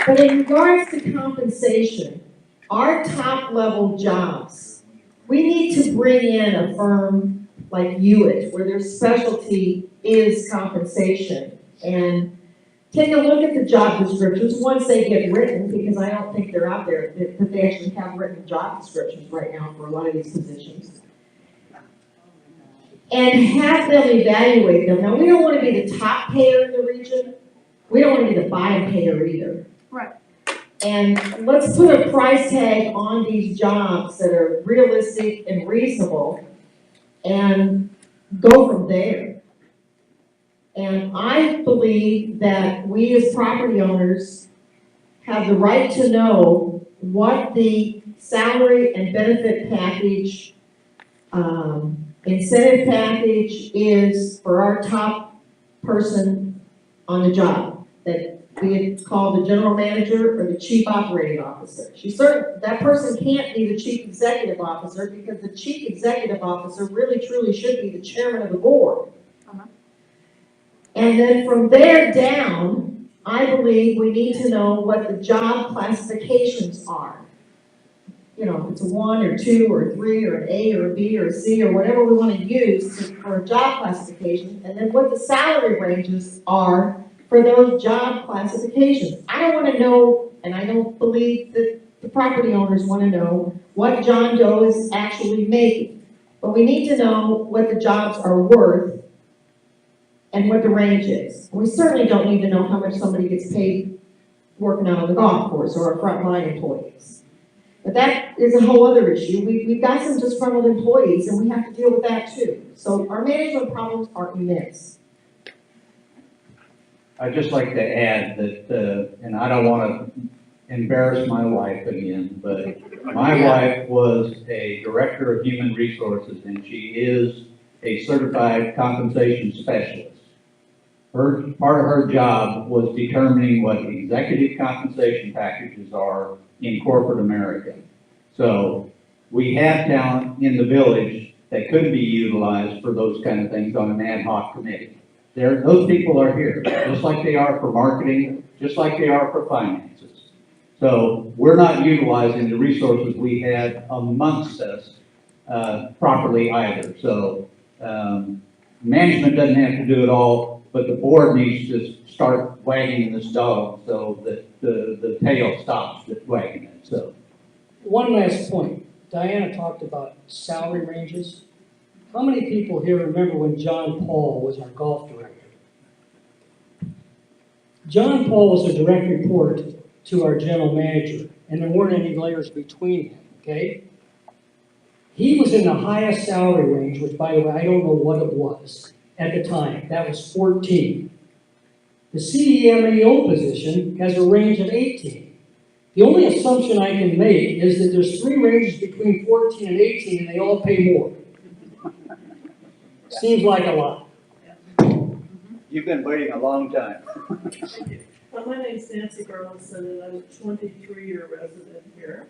But in regards to compensation, our top level jobs, we need to bring in a firm like Hewitt, where their specialty is compensation, and take a look at the job descriptions once they get written, because I don't think they're out there, that they actually have written job descriptions right now for a lot of these positions. And have them evaluate them. Now, we don't want to be the top payer in the region. We don't want to be the bottom payer either. Right. And let's put a price tag on these jobs that are realistic and reasonable and go from there. And I believe that we as property owners have the right to know what the salary and benefit package, incentive package is for our top person on the job, that we call the general manager or the chief operating officer. That person can't be the chief executive officer, because the chief executive officer really truly should be the chairman of the board. And then from there down, I believe we need to know what the job classifications are. You know, if it's a 1 or 2 or 3 or an A or a B or a C or whatever we want to use for a job classification, and then what the salary ranges are for those job classifications. I don't want to know, and I don't believe that the property owners want to know what John Doe is actually making. But we need to know what the jobs are worth and what the range is. We certainly don't need to know how much somebody gets paid working out on the golf course or our frontline employees. But that is a whole other issue. We've got some disgruntled employees, and we have to deal with that too. So our management problems are immense. I'd just like to add that, and I don't want to embarrass my wife again, but my wife was a director of human resources, and she is a certified compensation specialist. Part of her job was determining what executive compensation packages are in corporate America. So we have talent in the village that could be utilized for those kind of things on an ad hoc committee. Those people are here, just like they are for marketing, just like they are for finances. So we're not utilizing the resources we have amongst us properly either. So management doesn't have to do it all, but the board needs to start wagging this dog so that the tail stops wagging it. So, one last point. Diana talked about salary ranges. How many people here remember when John Paul was our golf director? John Paul was a direct report to our general manager, and there weren't any layers between them, okay? He was in the highest salary range, which, by the way, I don't know what it was at the time. That was 14. The CEMEO position has a range of 18. The only assumption I can make is that there's 3 ranges between 14 and 18, and they all pay more. Seems like a lot. you've been waiting a long time. my name's Nancy Burleson, and I'm a 23-year resident here.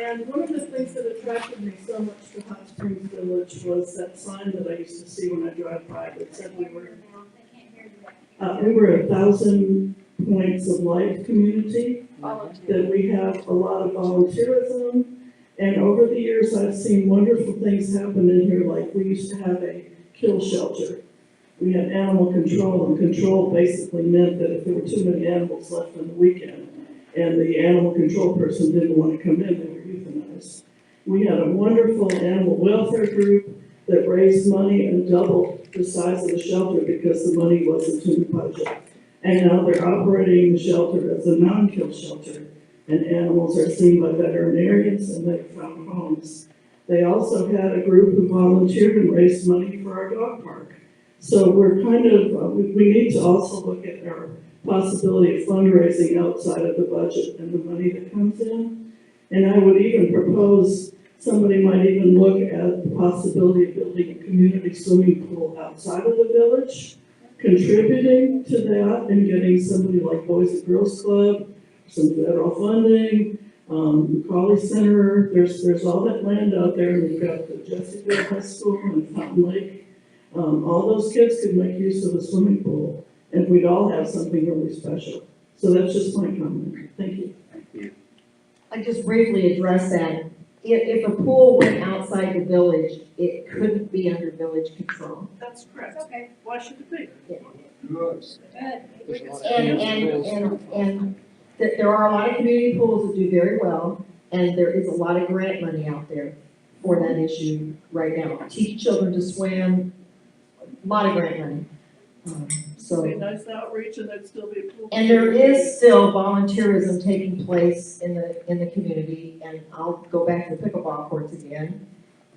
And one of the things that attracted me so much to Hot Springs Village was that sign that I used to see when I drive by that said we were a 1,000 points of light community, that we have a lot of volunteerism, and over the years I've seen wonderful things happen in here, like we used to have a kill shelter. We had animal control, and control basically meant that if there were too many animals left on the weekend, and the animal control person didn't want to come in, they were euthanized. We had a wonderful animal welfare group that raised money and doubled the size of the shelter because the money wasn't in the budget. And now they're operating the shelter as a non-kill shelter, and animals are seen by veterinarians and they've found homes. They also had a group who volunteered and raised money for our dog park. So we're kind of, we need to also look at our possibility of fundraising outside of the budget and the money that comes in. And I would even propose, somebody might even look at the possibility of building a community swimming pool outside of the village, contributing to that and getting somebody like Boys and Girls Club, some federal funding, Macaulay Center, there's all that land out there, and we've got the Jessica High School and Fountain Lake. All those kids could make use of the swimming pool, and we'd all have something really special. So that's just my comment. Thank you. Thank you. I just briefly address that. If a pool went outside the village, it couldn't be under village control. That's correct. Okay. Why should it be? And there are a lot of community pools that do very well, and there is a lot of grant money out there for that issue right now. Teach children to swim, a lot of grant money. So. Be nice outreach, and there'd still be a pool. And there is still volunteerism taking place in the community, and I'll go back to the pickleball courts again.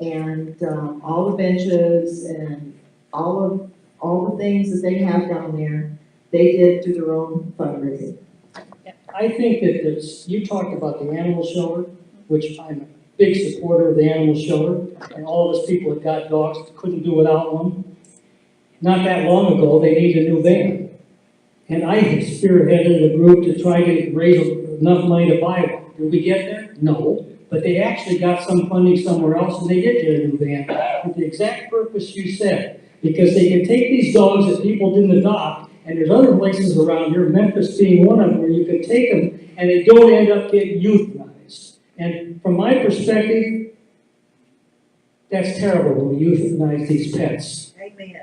And, all the benches and all the things that they have down there, they did through their own fundraising. I think that it's, you talked about the animal shelter, which I'm a big supporter of the animal shelter, and all of us people that got dogs couldn't do without one. Not that long ago, they needed a new van. And I spearheaded a group to try to raise enough money to buy one. Did we get there? No. But they actually got some funding somewhere else, and they did get a new van with the exact purpose you said. Because they can take these dogs that people didn't adopt, and there's other places around here, Memphis being one of them, where you can take them and they don't end up getting euthanized. And from my perspective, that's terrible when we euthanize these pets. Amen.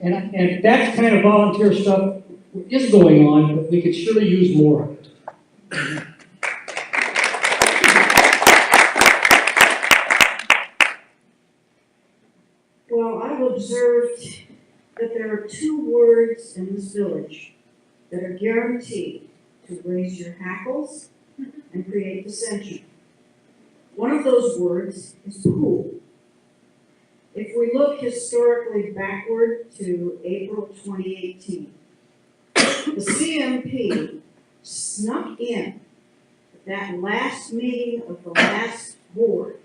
And that kind of volunteer stuff is going on, but we could surely use more of it. Well, I've observed that there are two words in this village that are guaranteed to raise your hackles and create dissension. One of those words is pool. If we look historically backward to April 2018, the CMP snuck in at that last meeting of the last board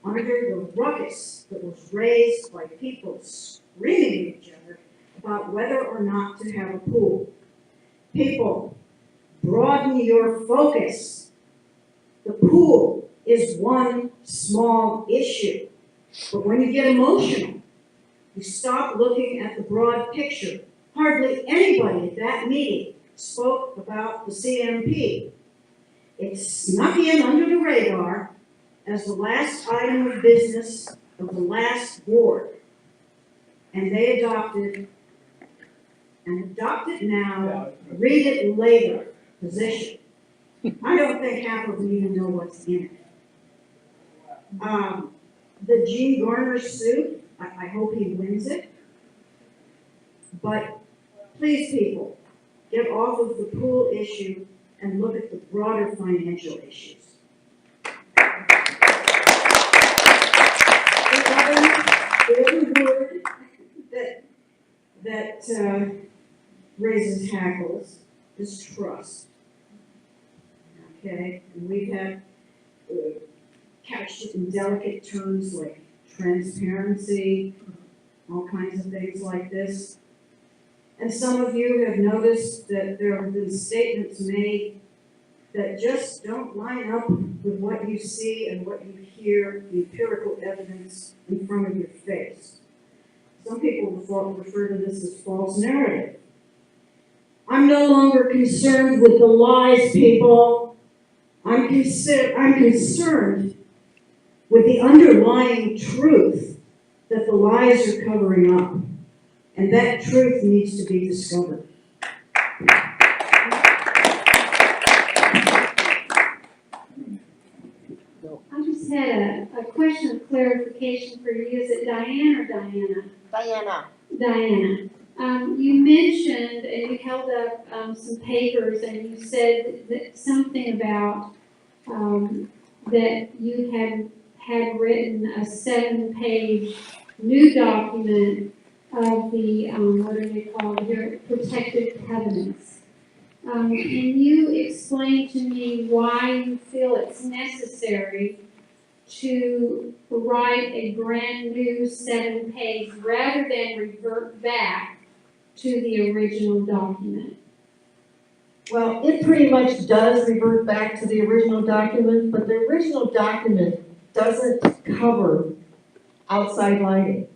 under the ruckus that was raised by people screaming at each other about whether or not to have a pool. People, broaden your focus. The pool is one small issue. But when you get emotional, you stop looking at the broad picture. Hardly anybody at that meeting spoke about the CMP. It snuck in under the radar as the last item of business of the last board. And they adopted now, read it later position. I don't think half of them even know what's in it. The Gene Garner suit, I hope he wins it. But please, people, get off of the pool issue and look at the broader financial issues. The other word that raises hackles is trust. Okay, and we've had couched it in delicate terms like transparency, all kinds of things like this. And some of you have noticed that there have been statements made that just don't line up with what you see and what you hear, the empirical evidence in front of your face. Some people refer to this as false narrative. I'm no longer concerned with the lies, people. I'm concerned with the underlying truth that the lies are covering up. And that truth needs to be discovered. I just had a question of clarification for you. Is it Diane or Diana? Diana. Diana. You mentioned and you held up some papers and you said that something about that you had written a 7-page new document of the, what are they called here, protective covenants. Can you explain to me why you feel it's necessary to write a brand new 7-page rather than revert back to the original document? Well, it pretty much does revert back to the original document, but the original document doesn't cover outside lighting.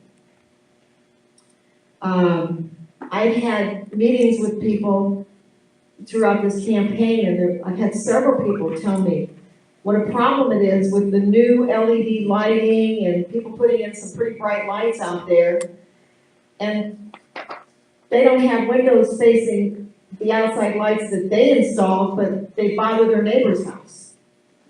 I've had meetings with people throughout this campaign, and I've had several people tell me what a problem it is with the new LED lighting and people putting in some pretty bright lights out there, and they don't have windows facing the outside lights that they installed, but they bother their neighbor's house,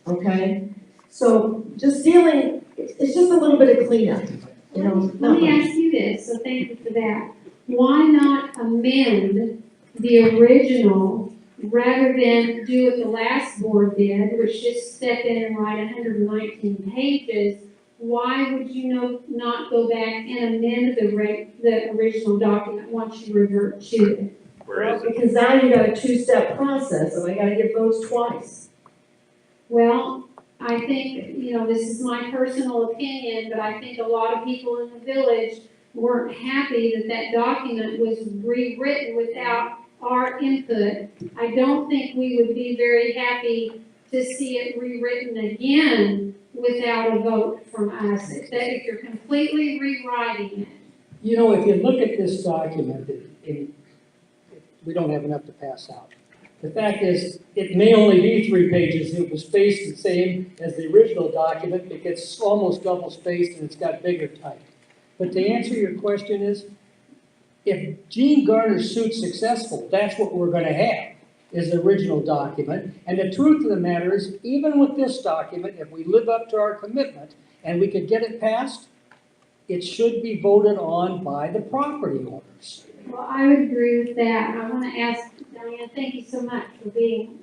okay? So just dealing, it's just a little bit of cleanup, you know. Let me ask you this, so thank you for that. Why not amend the original rather than do what the last board did, which just step in and write 119 pages? Why would you not go back and amend the original document once you revert to it? Well, because now you got a 2-step process, and I gotta get votes twice. Well, I think, this is my personal opinion, but I think a lot of people in the village weren't happy that that document was rewritten without our input. I don't think we would be very happy to see it rewritten again without a vote from us. If you're completely rewriting it. If you look at this document, we don't have enough to pass out. The fact is, it may only be 3 pages. It was spaced the same as the original document. It gets almost double spaced and it's got bigger type. But to answer your question is, if Gene Garner's suit's successful, that's what we're going to have, is the original document. And the truth of the matter is, even with this document, if we live up to our commitment and we could get it passed, it should be voted on by the property owners. Well, I would agree with that. I want to ask Diane, thank you so much for being,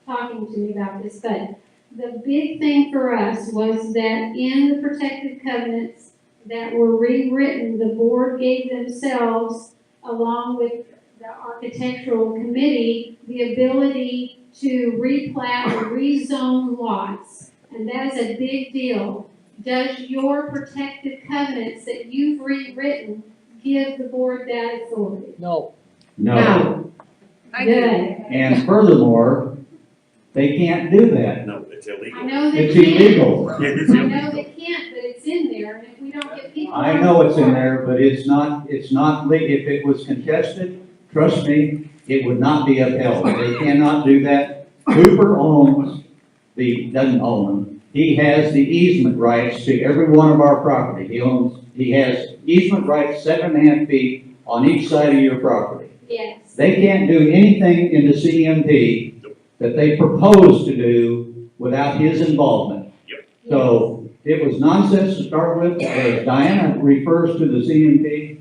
talking to me about this. But the big thing for us was that in the protective covenants that were rewritten, the board gave themselves, along with the architectural committee, the ability to replat or rezone lots. And that is a big deal. Does your protective covenants that you've rewritten give the board that authority? No. No. Good. And furthermore, they can't do that. No, it's illegal. I know they It's can't. illegal. I know they can't, but it's in there, and if we don't get people. I know it's in there, but it's not legal. If it was contested, trust me, it would not be upheld. They cannot do that. Cooper doesn't own them. He has the easement rights to every one of our property. He has easement rights 7.5 feet on each side of your property. Yes. They can't do anything in the CMP that they propose to do without his involvement. So it was nonsense to start with. As Diana refers to the CMP,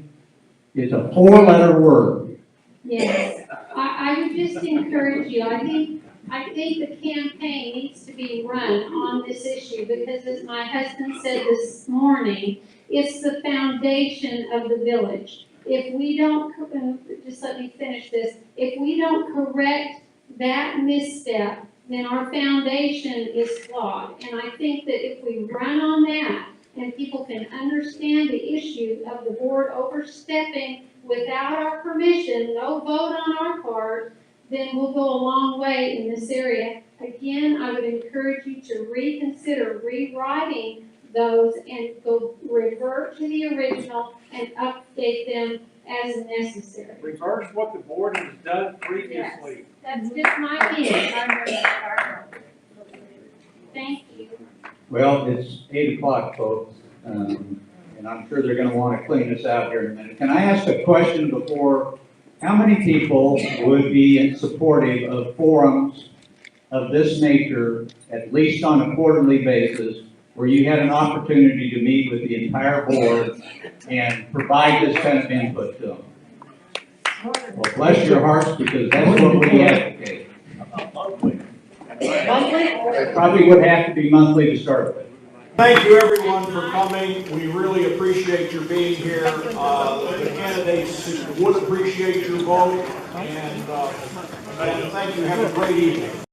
it's a 4-letter word. Yes. I would just encourage you. I think the campaign needs to be run on this issue because, as my husband said this morning, it's the foundation of the village. If we don't, just let me finish this, if we don't correct that misstep, then our foundation is flawed. And I think that if we run on that and people can understand the issue of the board overstepping without our permission, no vote on our part, then we'll go a long way in this area. Again, I would encourage you to reconsider rewriting those and go revert to the original and update them as necessary. Reverse what the board has done previously. That's just my opinion. Thank you. Well, it's 8 o'clock, folks, and I'm sure they're gonna wanna clean this out here in a minute. Can I ask a question before? How many people would be supportive of forums of this nature, at least on a quarterly basis, where you had an opportunity to meet with the entire board and provide this kind of input to them? Well, bless your hearts, because that's what we advocate. Monthly? It probably would have to be monthly to start with. Thank you, everyone, for coming. We really appreciate your being here. The candidates would appreciate your vote, and thank you. Have a great evening.